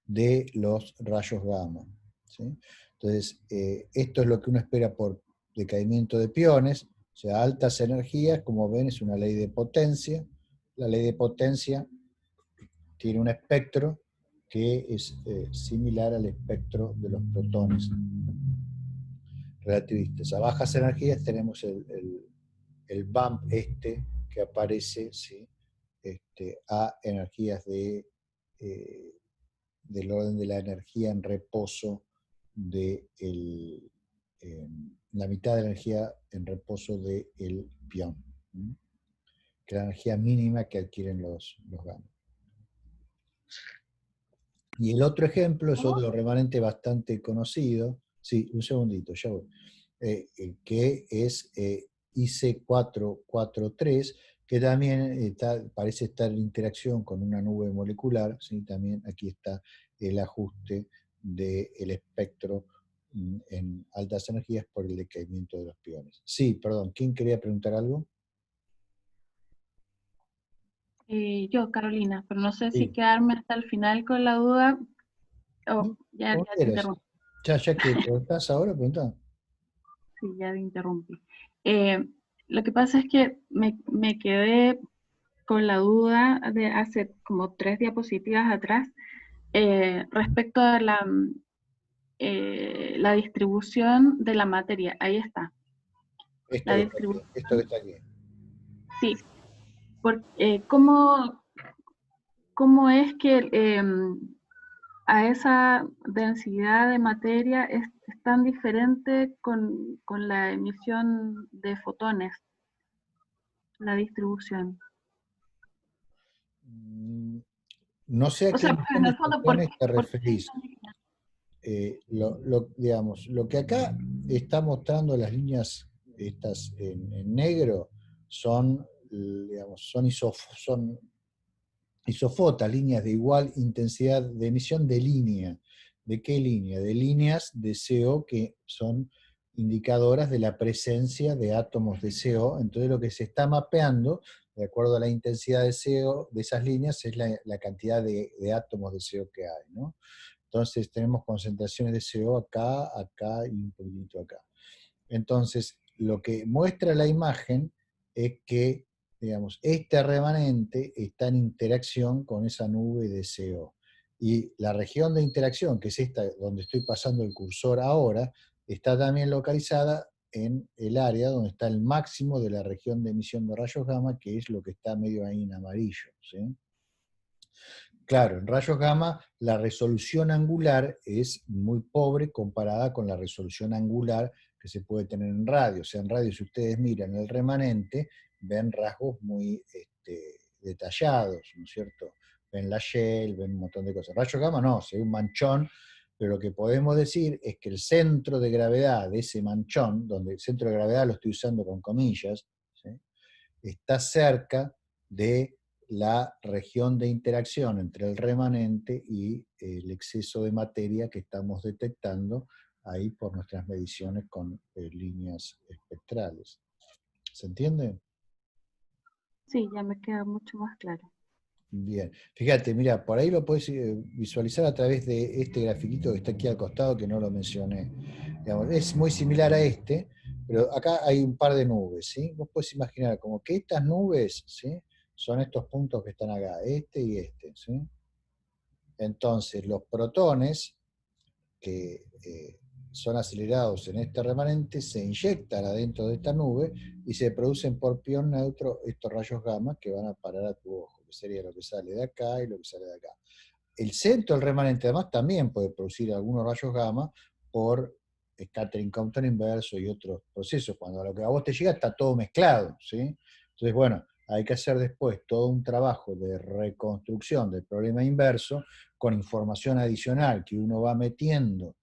de los rayos gamma, ¿sí? Entonces, esto es lo que uno espera por decaimiento de piones, o sea, altas energías, como ven, es una ley de potencia. La ley de potencia tiene un espectro que es similar al espectro de los protones relativistas. A bajas energías tenemos el bump que aparece, ¿sí? A energías del orden de la energía en reposo de la mitad de la energía en reposo del pión, ¿sí? Que es la energía mínima que adquieren los gamma. Y el otro ejemplo es otro remanente bastante conocido, sí, un segundito, ya voy, que es IC443, que también parece estar en interacción con una nube molecular, ¿sí? También aquí está el ajuste del espectro en altas energías por el decaimiento de los piones. Sí, perdón, ¿quién quería preguntar algo? Yo, Carolina, pero no sé si Sí. quedarme hasta el final con la duda o No, ya, como ya te quieras. interrumpí. Ya que preguntás ahora, preguntá. Sí, ya te interrumpí. Eh, lo que pasa es que me quedé con la duda de hace como 3 diapositivas atrás respecto a la distribución de la materia. Ahí está. La Esto que está aquí, distribución, esto que está aquí. sí. ¿Cómo, cómo es que a esa densidad de materia es tan diferente con la emisión de fotones, la distribución? Mm, No sé a O qué sea, emisión en de el fondo, ¿por fotones te qué es referís. tan diferente? Digamos, lo que acá está mostrando las líneas estas en negro son, digamos, son isofotas, líneas de igual intensidad de emisión de línea. ¿De qué línea? De líneas de CO que son indicadoras de la presencia de átomos de CO. Entonces lo que se está mapeando, de acuerdo a la intensidad de CO de esas líneas, es la cantidad de átomos de CO que hay, ¿no? Entonces tenemos concentraciones de CO acá, acá y un poquitito acá. Entonces, lo que muestra la imagen es que, digamos, este remanente está en interacción con esa nube de CO. Y la región de interacción, que es esta donde estoy pasando el cursor ahora, está también localizada en el área donde está el máximo de la región de emisión de rayos gamma, que es lo que está medio ahí en amarillo, ¿sí? Claro, en rayos gamma la resolución angular es muy pobre comparada con la resolución angular que se puede tener en radio. O sea, en radio, si ustedes miran el remanente, ven rasgos muy detallados, ¿no es cierto? Ven la shell, ven un montón de cosas. Rayos gamma no, se ve un manchón, pero lo que podemos decir es que el centro de gravedad de ese manchón, donde el centro de gravedad lo estoy usando con comillas, ¿sí? Está cerca de la región de interacción entre el remanente y el exceso de materia que estamos detectando ahí por nuestras mediciones con líneas espectrales. ¿Se entiende? Sí, ya me queda mucho más claro. Bien, fíjate, mira, por ahí lo puedes visualizar a través de este grafiquito que está aquí al costado que no lo mencioné. Digamos, es muy similar a este, pero acá hay un par de nubes, ¿sí? Vos podés imaginar como que estas nubes, ¿sí? Son estos puntos que están acá, este y este, ¿sí? Entonces, los protones que son acelerados en este remanente se inyectan adentro de esta nube y se producen por pión neutro estos rayos gamma que van a parar a tu ojo, que sería lo que sale de acá y lo que sale de acá. El centro del remanente además también puede producir algunos rayos gamma por scattering Compton inverso y otros procesos. Cuando a lo que a vos te llega está todo mezclado, ¿sí? Entonces, bueno, hay que hacer después todo un trabajo de reconstrucción del problema inverso con información adicional que uno va metiendo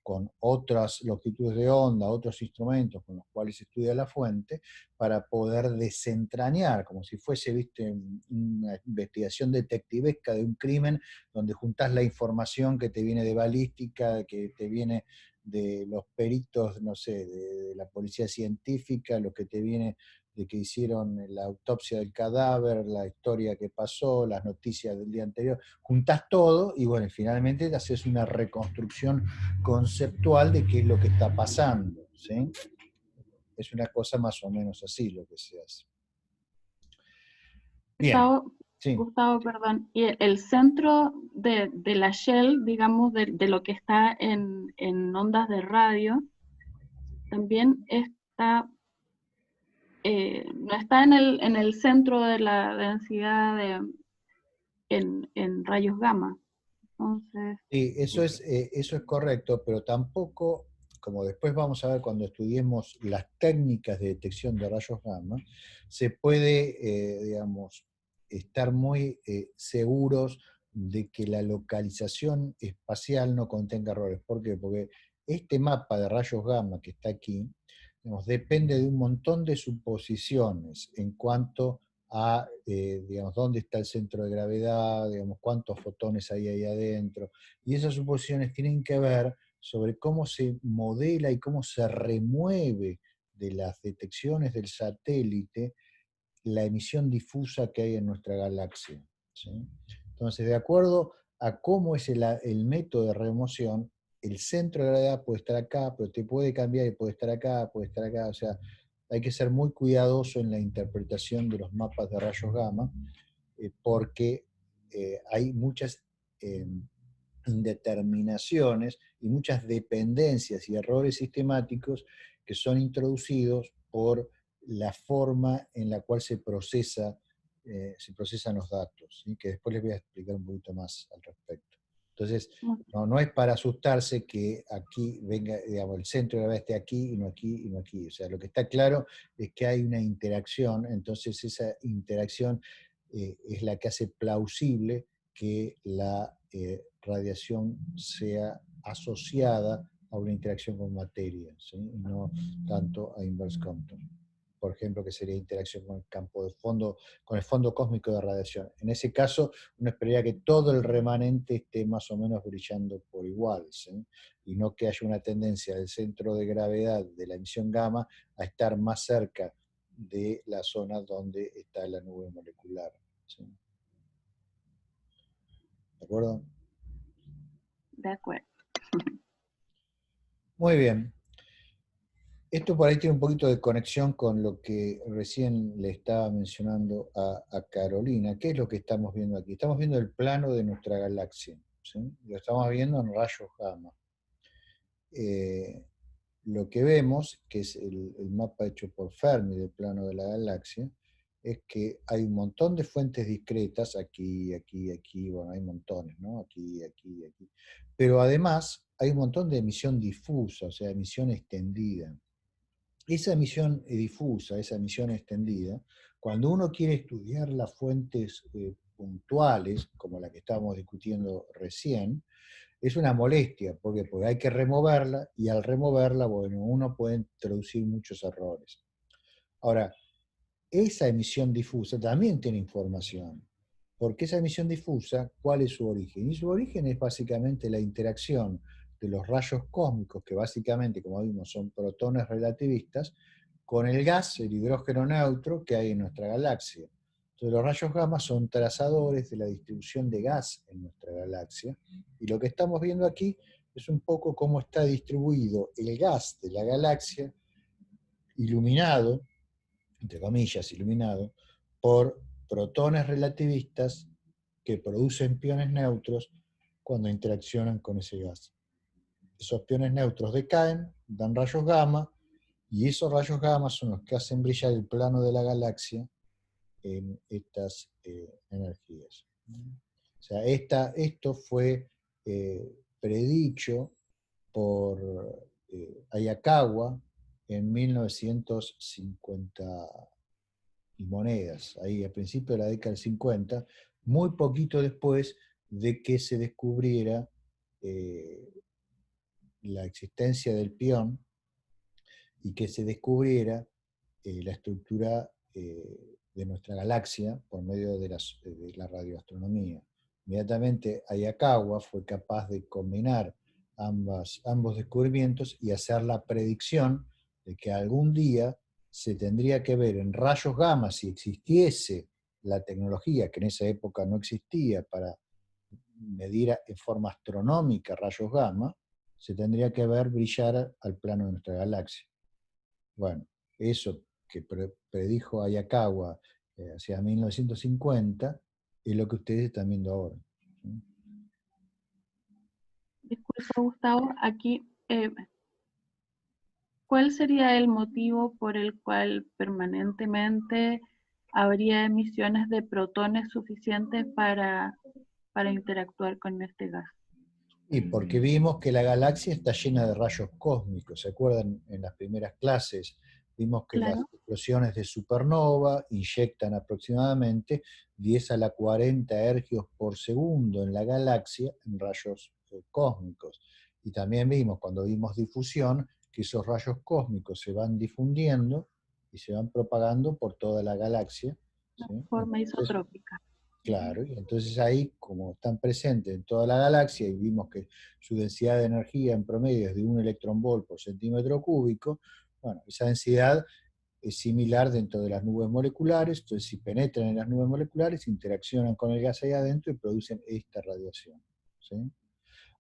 con otras longitudes de onda, otros instrumentos con los cuales se estudia la fuente, para poder desentrañar, como si fuese, viste, una investigación detectivesca de un crimen, donde juntás la información que te viene de balística, que te viene de los peritos, no sé, de la policía científica, lo que te viene de que hicieron la autopsia del cadáver, la historia que pasó, las noticias del día anterior, juntás todo y bueno, finalmente haces una reconstrucción conceptual de qué es lo que está pasando, ¿sí? Es una cosa más o menos así lo que se hace. Bien, Gustavo, sí. Gustavo, perdón, y el centro de la shell, digamos, de lo que está en ondas de radio, también está, no está en el centro de la densidad en rayos gamma. Entonces, Sí, eso es correcto, pero tampoco, como después vamos a ver cuando estudiemos las técnicas de detección de rayos gamma, se puede, digamos, estar muy seguros de que la localización espacial no contenga errores. ¿Por qué? Porque este mapa de rayos gamma que está aquí, digamos, depende de un montón de suposiciones en cuanto a, digamos, dónde está el centro de gravedad, digamos, cuántos fotones hay ahí adentro, y esas suposiciones tienen que ver sobre cómo se modela y cómo se remueve de las detecciones del satélite la emisión difusa que hay en nuestra galaxia, ¿sí? Entonces, de acuerdo a cómo es el método de remoción, el centro de gravedad puede estar acá, pero te puede cambiar y puede estar acá, o sea, hay que ser muy cuidadoso en la interpretación de los mapas de rayos gamma, porque hay muchas indeterminaciones y muchas dependencias y errores sistemáticos que son introducidos por la forma en la cual se procesan los datos, ¿sí? Que después les voy a explicar un poquito más al respecto. Entonces, no es para asustarse que aquí venga, digamos, el centro de gravedad esté aquí y no aquí y no aquí. O sea, lo que está claro es que hay una interacción, entonces esa interacción es la que hace plausible que la radiación sea asociada a una interacción con materia, ¿sí? Y no tanto a inverse Compton. Por ejemplo, que sería interacción con el campo de fondo, con el fondo cósmico de radiación. En ese caso, uno esperaría que todo el remanente esté más o menos brillando por igual, ¿sí? Y no que haya una tendencia del centro de gravedad de la emisión gamma a estar más cerca de la zona donde está la nube molecular, ¿sí? ¿De acuerdo? De acuerdo. Muy bien. Esto por ahí tiene un poquito de conexión con lo que recién le estaba mencionando a Carolina. ¿Qué es lo que estamos viendo aquí? Estamos viendo el plano de nuestra galaxia, ¿sí? Lo estamos viendo en rayos gamma. Lo que vemos, que es el mapa hecho por Fermi del plano de la galaxia, es que hay un montón de fuentes discretas, aquí, aquí, aquí, bueno, hay montones, ¿no? Aquí, aquí, aquí. Pero además hay un montón de emisión difusa, o sea, emisión extendida. Esa emisión difusa, esa emisión extendida, cuando uno quiere estudiar las fuentes puntuales, como la que estábamos discutiendo recién, es una molestia, porque hay que removerla, y al removerla, bueno, uno puede introducir muchos errores. Ahora, esa emisión difusa también tiene información, porque esa emisión difusa, ¿cuál es su origen? Y su origen es básicamente la interacción de los rayos cósmicos, que básicamente, como vimos, son protones relativistas, con el gas, el hidrógeno neutro, que hay en nuestra galaxia. Entonces, los rayos gamma son trazadores de la distribución de gas en nuestra galaxia, y lo que estamos viendo aquí es un poco cómo está distribuido el gas de la galaxia, iluminado, entre comillas, iluminado, por protones relativistas que producen piones neutros cuando interaccionan con ese gas. Esos piones neutros decaen, dan rayos gamma, y esos rayos gamma son los que hacen brillar el plano de la galaxia en estas energías. O sea, esto fue predicho por Hayakawa en 1950 y monedas, ahí a principios de la década del 50, muy poquito después de que se descubriera la existencia del pión y que se descubriera la estructura de nuestra galaxia por medio de la radioastronomía. Inmediatamente Hayakawa fue capaz de combinar ambos descubrimientos y hacer la predicción de que algún día se tendría que ver en rayos gamma, si existiese la tecnología que en esa época no existía para medir en forma astronómica rayos gamma, se tendría que ver brillar al plano de nuestra galaxia. Bueno, eso que predijo Hayakawa hacia 1950 es lo que ustedes están viendo ahora. ¿Sí? Disculpa, Gustavo, aquí, ¿cuál sería el motivo por el cual permanentemente habría emisiones de protones suficientes para interactuar con este gas? Y porque vimos que la galaxia está llena de rayos cósmicos. ¿Se acuerdan en las primeras clases? Vimos que las Claro. explosiones de supernova inyectan aproximadamente 10 a la 40 ergios por segundo en la galaxia en rayos cósmicos. Y también vimos, cuando vimos difusión, que esos rayos cósmicos se van difundiendo y se van propagando por toda la galaxia, ¿sí? Forma Entonces, isotrópica. Claro, y entonces ahí, como están presentes en toda la galaxia y vimos que su densidad de energía en promedio es de 1 electronvolt por centímetro cúbico, bueno, esa densidad es similar dentro de las nubes moleculares, entonces si penetran en las nubes moleculares, interaccionan con el gas ahí adentro y producen esta radiación. ¿Sí?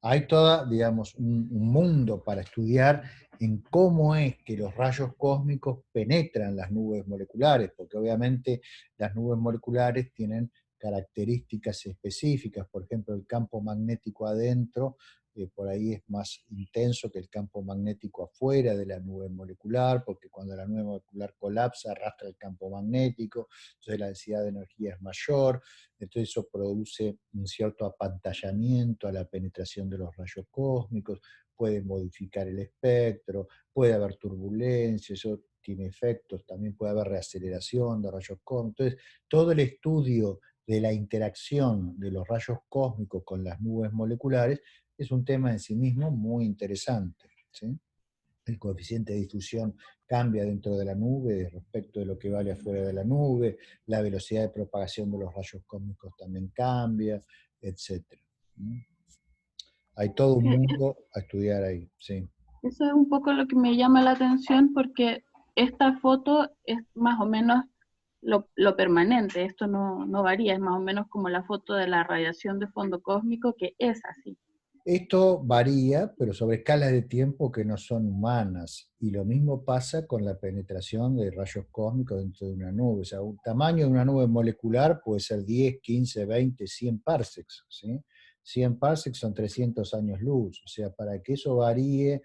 Hay toda, digamos, un mundo para estudiar en cómo es que los rayos cósmicos penetran las nubes moleculares, porque obviamente las nubes moleculares tienen características específicas, por ejemplo, el campo magnético adentro, por ahí es más intenso que el campo magnético afuera de la nube molecular, porque cuando la nube molecular colapsa arrastra el campo magnético, entonces la densidad de energía es mayor, entonces eso produce un cierto apantallamiento a la penetración de los rayos cósmicos, puede modificar el espectro, puede haber turbulencia, eso tiene efectos, también puede haber reaceleración de rayos cósmicos. Entonces, todo el estudio de la interacción de los rayos cósmicos con las nubes moleculares es un tema en sí mismo muy interesante, ¿sí? El coeficiente de difusión cambia dentro de la nube respecto de lo que vale afuera de la nube, la velocidad de propagación de los rayos cósmicos también cambia, etc. Hay todo un Sí, mundo a estudiar ahí, sí. eso es un poco lo que me llama la atención porque esta foto es más o menos lo permanente, esto no varía, es más o menos como la foto de la radiación de fondo cósmico que es así. Esto varía, pero sobre escalas de tiempo que no son humanas. Y lo mismo pasa con la penetración de rayos cósmicos dentro de una nube. O sea, un tamaño de una nube molecular puede ser 10, 15, 20, 100 parsecs. ¿Sí? 100 parsecs son 300 años luz. O sea, para que eso varíe,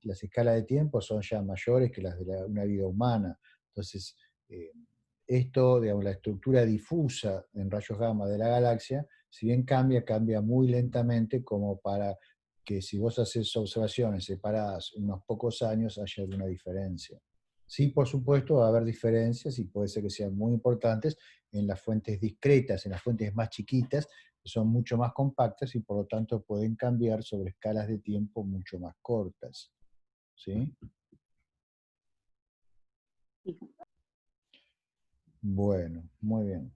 las escalas de tiempo son ya mayores que las de una vida humana. Entonces, eh, esto, digamos, la estructura difusa en rayos gamma de la galaxia, si bien cambia, cambia muy lentamente como para que si vos haces observaciones separadas unos pocos años haya alguna diferencia. Sí, por supuesto, va a haber diferencias y puede ser que sean muy importantes en las fuentes discretas, en las fuentes más chiquitas, que son mucho más compactas y por lo tanto pueden cambiar sobre escalas de tiempo mucho más cortas. ¿Sí? Sí. Bueno, muy bien.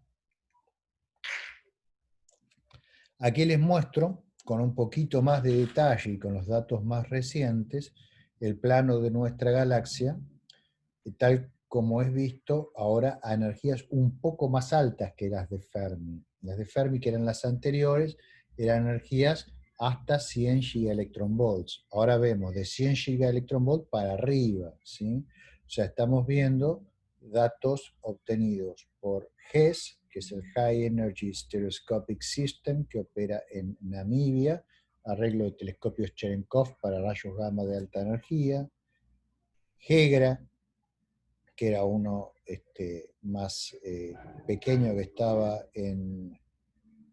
Aquí les muestro, con un poquito más de detalle y con los datos más recientes, el plano de nuestra galaxia, tal como es visto ahora a energías un poco más altas que las de Fermi. Las de Fermi, que eran las anteriores, eran energías hasta 100 gigaelectronvolts. Ahora vemos de 100 gigaelectronvolts para arriba, ¿sí? O sea, estamos viendo datos obtenidos por GES, que es el High Energy Stereoscopic System, que opera en Namibia, arreglo de telescopios Cherenkov para rayos gamma de alta energía, HEGRA, que era uno más pequeño que estaba en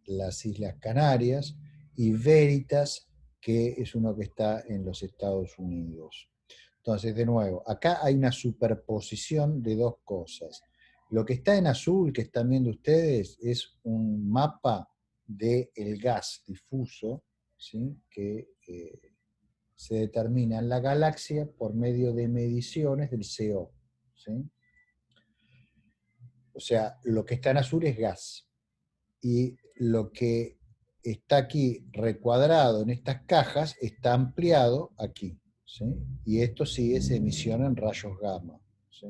las Islas Canarias, y Veritas, que es uno que está en los Estados Unidos. Entonces, de nuevo, acá hay una superposición de dos cosas. Lo que está en azul, que están viendo ustedes, es un mapa del gas difuso, ¿sí? Que se determina en la galaxia por medio de mediciones del CO. ¿Sí? O sea, lo que está en azul es gas. Y lo que está aquí recuadrado en estas cajas está ampliado aquí. ¿Sí? Y esto sí es emisión en rayos gamma. ¿Sí?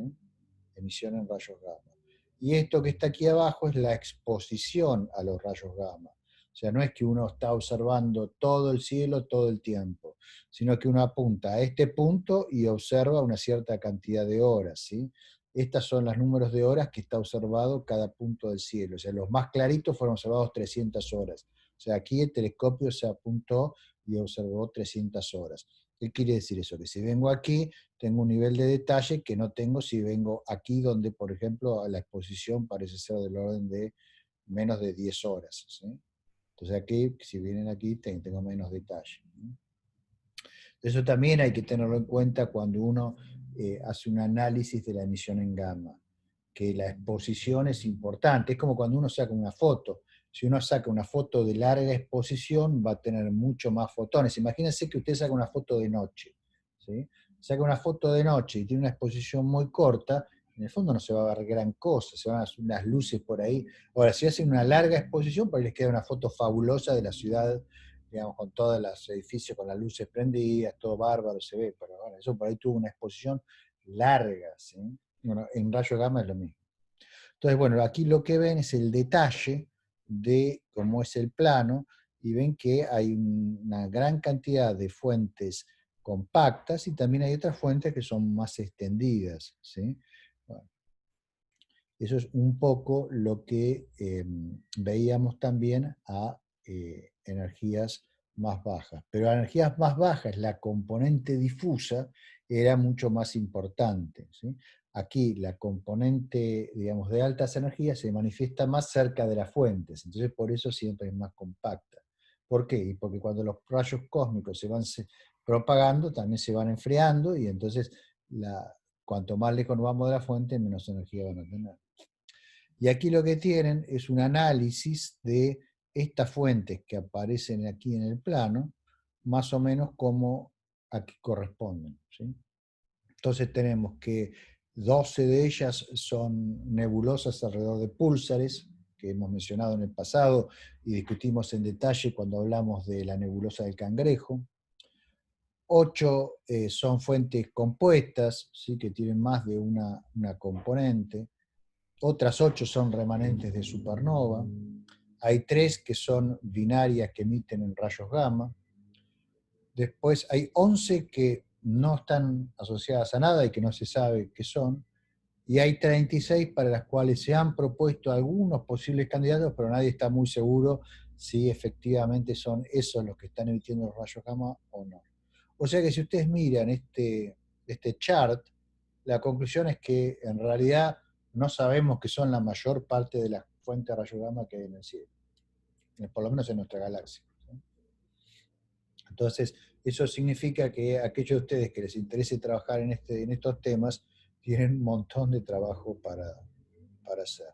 Emisión en rayos gamma. Y esto que está aquí abajo es la exposición a los rayos gamma. O sea, no es que uno está observando todo el cielo todo el tiempo, sino que uno apunta a este punto y observa una cierta cantidad de horas, ¿sí? Estas son los números de horas que está observado cada punto del cielo. O sea, los más claritos fueron observados 300 horas. O sea, aquí el telescopio se apuntó y observó 300 horas. ¿Qué quiere decir eso? Que si vengo aquí, tengo un nivel de detalle que no tengo si vengo aquí donde, por ejemplo, la exposición parece ser del orden de menos de 10 horas. ¿Sí? Entonces aquí, si vienen aquí, tengo menos detalle. Eso también hay que tenerlo en cuenta cuando uno hace un análisis de la emisión en gamma, que la exposición es importante. Es como cuando uno saca una foto. Si uno saca una foto de larga exposición, va a tener mucho más fotones. Imagínense que usted saca una foto de noche. ¿Sí? Saca una foto de noche y tiene una exposición muy corta, en el fondo no se va a ver gran cosa, se van a hacer unas luces por ahí. Ahora, si hacen una larga exposición, por ahí les queda una foto fabulosa de la ciudad, digamos, con todos los edificios, con las luces prendidas, todo bárbaro se ve, pero bueno, eso por ahí tuvo una exposición larga, ¿sí? Bueno, en rayo gamma es lo mismo. Entonces, bueno, aquí lo que ven es el detalle de cómo es el plano, y ven que hay una gran cantidad de fuentes compactas, y también hay otras fuentes que son más extendidas, ¿sí? Bueno, eso es un poco lo que veíamos también a energías más bajas. Pero a energías más bajas, la componente difusa era mucho más importante, ¿sí? Aquí la componente, digamos, de altas energías se manifiesta más cerca de las fuentes, entonces por eso siempre es más compacta. ¿Por qué? Y porque cuando los rayos cósmicos se van propagando, también se van enfriando, y entonces cuanto más lejos nos vamos de la fuente, menos energía van a tener. Y aquí lo que tienen es un análisis de estas fuentes que aparecen aquí en el plano, más o menos como a qué corresponden, ¿sí? Entonces tenemos que 12 de ellas son nebulosas alrededor de púlsares, que hemos mencionado en el pasado y discutimos en detalle cuando hablamos de la nebulosa del Cangrejo. 8 son fuentes compuestas, ¿sí? Que tienen más de una componente. Otras 8 son remanentes de supernova. Hay 3 que son binarias que emiten en rayos gamma. Después hay 11 que no están asociadas a nada y que no se sabe qué son. Y hay 36 para las cuales se han propuesto algunos posibles candidatos, pero nadie está muy seguro si efectivamente son esos los que están emitiendo los rayos gamma o no. O sea que si ustedes miran este chart, la conclusión es que en realidad no sabemos qué son la mayor parte de las fuentes de rayos gamma que hay en el cielo, por lo menos en nuestra galaxia, ¿sí? Entonces, eso significa que aquellos de ustedes que les interese trabajar en estos temas tienen un montón de trabajo para hacer.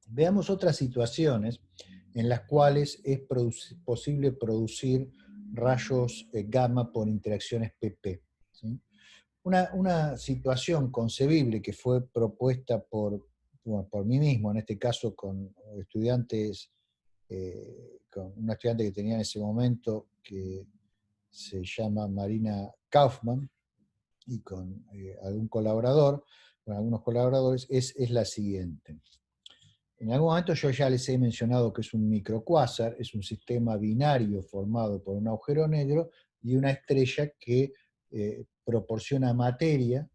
Veamos otras situaciones en las cuales es posible producir rayos gamma por interacciones PP, ¿sí? Una situación concebible que fue propuesta por mí mismo, en este caso con estudiantes, con una estudiante que tenía en ese momento que se llama Marina Kaufman, y con algunos colaboradores, es la siguiente. En algún momento yo ya les he mencionado que es un microcuásar, es un sistema binario formado por un agujero negro y una estrella que proporciona materia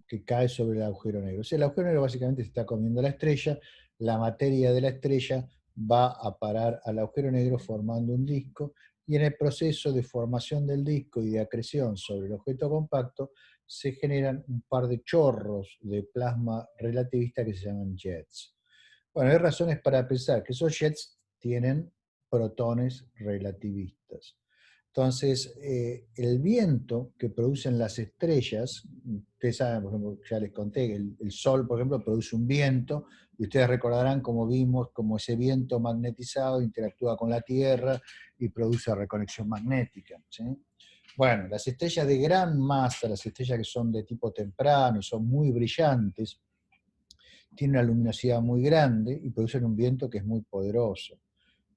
que cae sobre el agujero negro. O sea, el agujero negro básicamente se está comiendo la estrella, la materia de la estrella va a parar al agujero negro formando un disco, y en el proceso de formación del disco y de acreción sobre el objeto compacto se generan un par de chorros de plasma relativista que se llaman jets. Bueno, hay razones para pensar que esos jets tienen protones relativistas. Entonces, el viento que producen las estrellas, ustedes saben, por ejemplo, ya les conté que el Sol, por ejemplo, produce un viento, y ustedes recordarán cómo vimos cómo ese viento magnetizado interactúa con la Tierra y produce reconexión magnética, ¿sí? Bueno, las estrellas de gran masa, las estrellas que son de tipo temprano y son muy brillantes, tienen una luminosidad muy grande y producen un viento que es muy poderoso.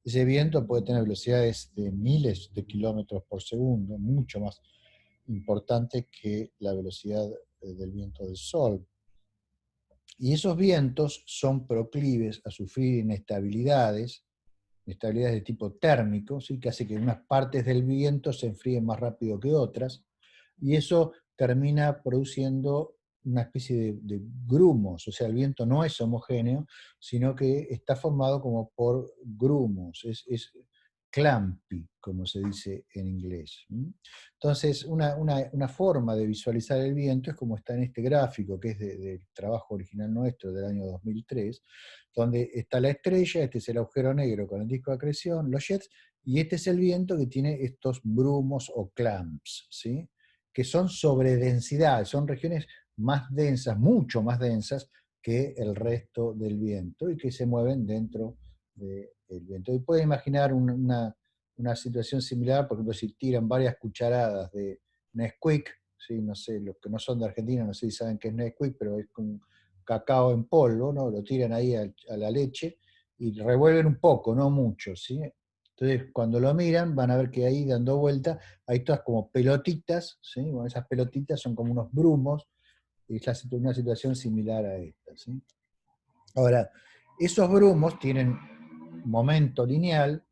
Ese viento puede tener velocidades de miles de kilómetros por segundo, mucho más importante que la velocidad del viento del Sol. Y esos vientos son proclives a sufrir inestabilidades de tipo térmico, ¿sí? Que hace que unas partes del viento se enfríen más rápido que otras, y eso termina produciendo una especie de grumos. O sea, el viento no es homogéneo, sino que está formado como por grumos, es clumpy, como se dice en inglés. Entonces, una forma de visualizar el viento es como está en este gráfico, que es del trabajo original nuestro del año 2003, donde está la estrella, este es el agujero negro con el disco de acreción, los jets, y este es el viento que tiene estos brumos o clumps, ¿sí? Que son sobredensidades, son regiones más densas, mucho más densas que el resto del viento, y que se mueven dentro del viento. Y pueden imaginar una situación similar, por ejemplo, si tiran varias cucharadas de Nesquik, ¿sí? No sé, los que no son de Argentina, no sé si saben qué es Nesquik, pero es con cacao en polvo, ¿no? Lo tiran ahí a la leche y revuelven un poco, no mucho, ¿sí? Entonces, cuando lo miran, van a ver que ahí, dando vuelta, hay todas como pelotitas, ¿sí? Bueno, esas pelotitas son como unos brumos, y es una situación similar a esta, ¿sí? Ahora, esos brumos tienen momento lineal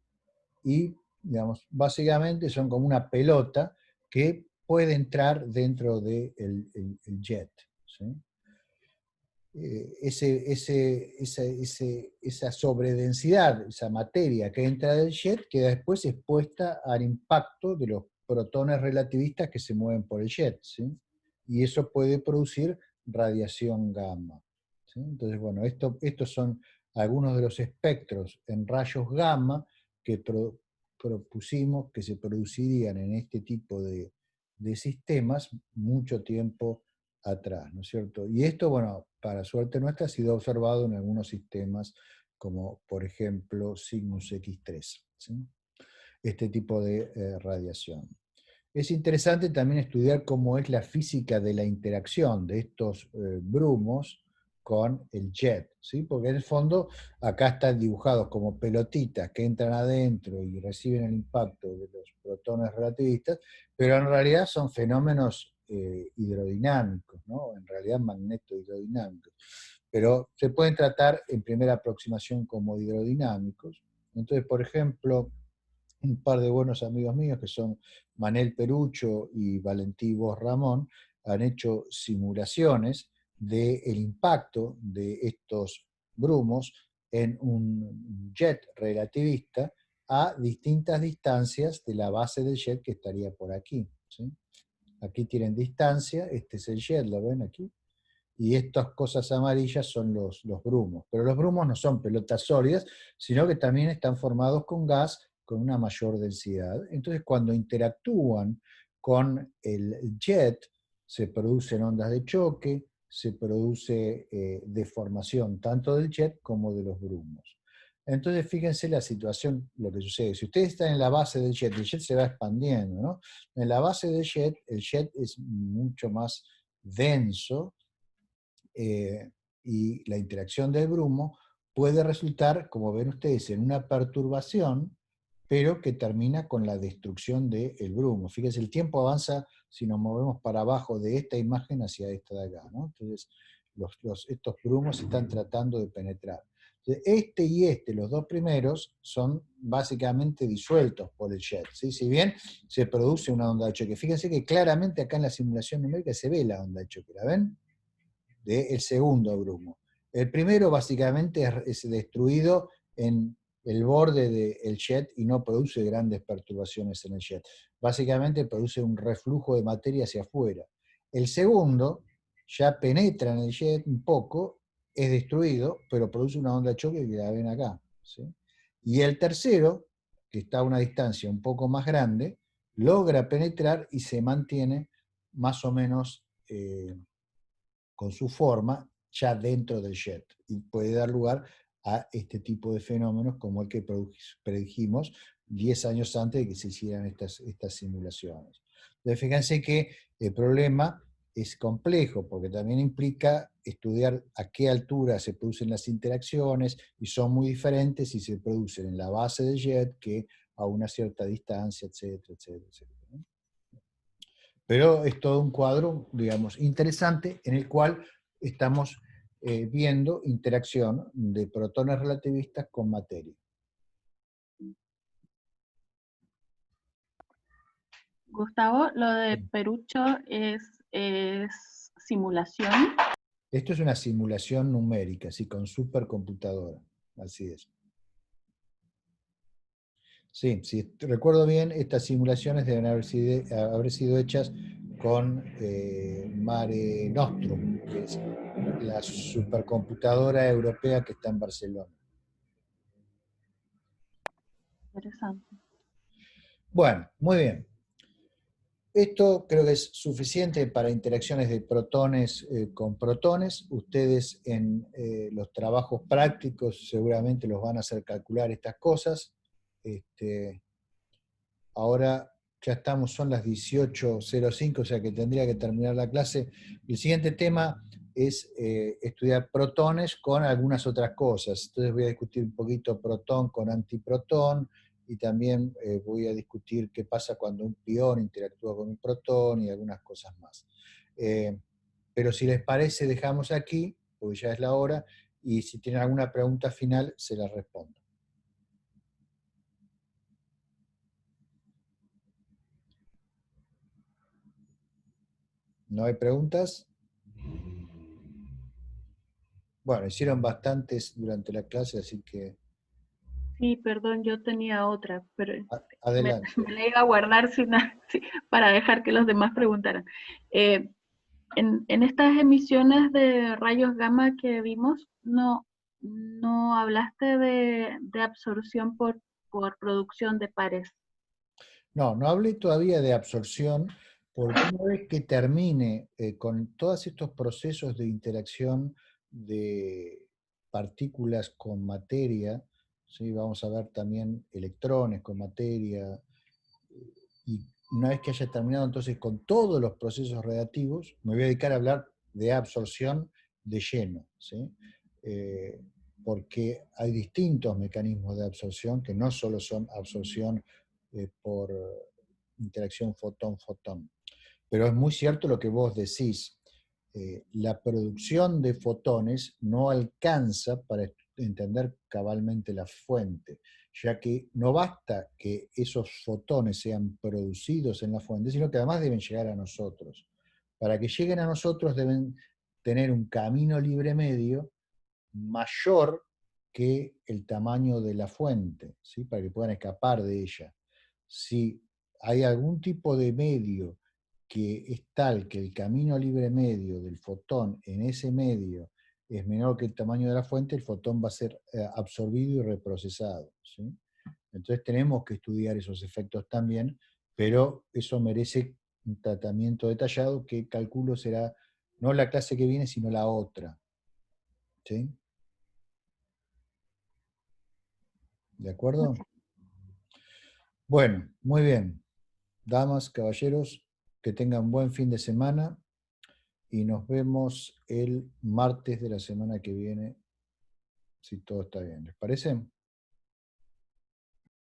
y, digamos, básicamente son como una pelota que puede entrar dentro del el jet, ¿sí? Esa sobredensidad, esa materia que entra del jet, queda después expuesta al impacto de los protones relativistas que se mueven por el jet, ¿sí? Y eso puede producir radiación gamma, ¿sí? Entonces, bueno, estos son algunos de los espectros en rayos gamma que propusimos que se producirían en este tipo de sistemas mucho tiempo atrás, ¿no es cierto? Y esto, bueno, para suerte nuestra, ha sido observado en algunos sistemas, como por ejemplo Cygnus X3, ¿sí? Este tipo de radiación. Es interesante también estudiar cómo es la física de la interacción de estos brumos con el jet, ¿sí? Porque en el fondo acá están dibujados como pelotitas que entran adentro y reciben el impacto de los protones relativistas, pero en realidad son fenómenos hidrodinámicos, ¿no? En realidad magnetohidrodinámicos. Pero se pueden tratar en primera aproximación como hidrodinámicos. Entonces, por ejemplo, un par de buenos amigos míos, que son Manel Perucho y Valentí Bosch Ramón, han hecho simulaciones del impacto de estos brumos en un jet relativista a distintas distancias de la base del jet que estaría por aquí, ¿sí? Aquí tienen distancia, este es el jet, ¿lo ven aquí? Y estas cosas amarillas son los brumos. Pero los brumos no son pelotas sólidas, sino que también están formados con gas con una mayor densidad. Entonces, cuando interactúan con el jet, se producen ondas de choque, se produce deformación tanto del jet como de los brumos. Entonces, fíjense la situación, lo que sucede. Si ustedes están en la base del jet se va expandiendo, ¿no? En la base del jet, el jet es mucho más denso, y la interacción del brumo puede resultar, como ven ustedes, en una perturbación, pero que termina con la destrucción del brumo. Fíjense, el tiempo avanza si nos movemos para abajo de esta imagen hacia esta de acá, ¿no? Entonces, estos brumos están tratando de penetrar. Este y este, los dos primeros, son básicamente disueltos por el jet, ¿sí? Si bien se produce una onda de choque. Fíjense que claramente acá en la simulación numérica se ve la onda de choque, ¿la ven? Del segundo brumo. El primero básicamente es destruido en el borde del jet y no produce grandes perturbaciones en el jet. Básicamente produce un reflujo de materia hacia afuera. El segundo ya penetra en el jet un poco, es destruido, pero produce una onda de choque que la ven acá, ¿sí? Y el tercero, que está a una distancia un poco más grande, logra penetrar y se mantiene más o menos con su forma ya dentro del jet, y puede dar lugar a este tipo de fenómenos como el que predijimos 10 años antes de que se hicieran estas simulaciones. Entonces, fíjense que el problema es complejo, porque también implica estudiar a qué altura se producen las interacciones, y son muy diferentes si se producen en la base del jet que a una cierta distancia, etcétera, etcétera, etcétera. Pero es todo un cuadro, digamos, interesante, en el cual estamos viendo interacción de protones relativistas con materia. Gustavo, lo de Perucho es simulación. Esto es una simulación numérica, sí, con supercomputadora, así es. Sí, si recuerdo bien, estas simulaciones deben haber sido hechas con Mare Nostrum, que es la supercomputadora europea que está en Barcelona. Interesante. Bueno, muy bien. Esto creo que es suficiente para interacciones de protones con protones. Ustedes en los trabajos prácticos seguramente los van a hacer calcular estas cosas. Ahora ya estamos, son las 18:05, o sea que tendría que terminar la clase. El siguiente tema es estudiar protones con algunas otras cosas. Entonces voy a discutir un poquito protón con antiprotón, y también voy a discutir qué pasa cuando un pión interactúa con un protón y algunas cosas más. Pero si les parece, dejamos aquí, porque ya es la hora, y si tienen alguna pregunta final, se las respondo. ¿No hay preguntas? Bueno, hicieron bastantes durante la clase, así que Sí, perdón, yo tenía otra, pero adelante. me la iba a guardar sí, para dejar que los demás preguntaran. En estas emisiones de rayos gamma que vimos, no hablaste de absorción por producción de pares. No, no hablé todavía de absorción, porque una vez que termine con todos estos procesos de interacción de partículas con materia, ¿sí? Vamos a ver también electrones con materia, y una vez que haya terminado entonces con todos los procesos radiactivos, me voy a dedicar a hablar de absorción de lleno, ¿sí? Porque hay distintos mecanismos de absorción que no solo son absorción por interacción fotón-fotón. Pero es muy cierto lo que vos decís. La producción de fotones no alcanza para entender cabalmente la fuente, ya que no basta que esos fotones sean producidos en la fuente, sino que además deben llegar a nosotros. Para que lleguen a nosotros deben tener un camino libre medio mayor que el tamaño de la fuente, ¿sí? Para que puedan escapar de ella. Si hay algún tipo de medio que es tal que el camino libre medio del fotón en ese medio es menor que el tamaño de la fuente, el fotón va a ser absorbido y reprocesado, ¿sí? Entonces tenemos que estudiar esos efectos también, pero eso merece un tratamiento detallado que calculo será no la clase que viene, sino la otra, ¿sí? ¿De acuerdo? Bueno, muy bien. Damas, caballeros, que tengan buen fin de semana y nos vemos el martes de la semana que viene, si todo está bien. ¿Les parece?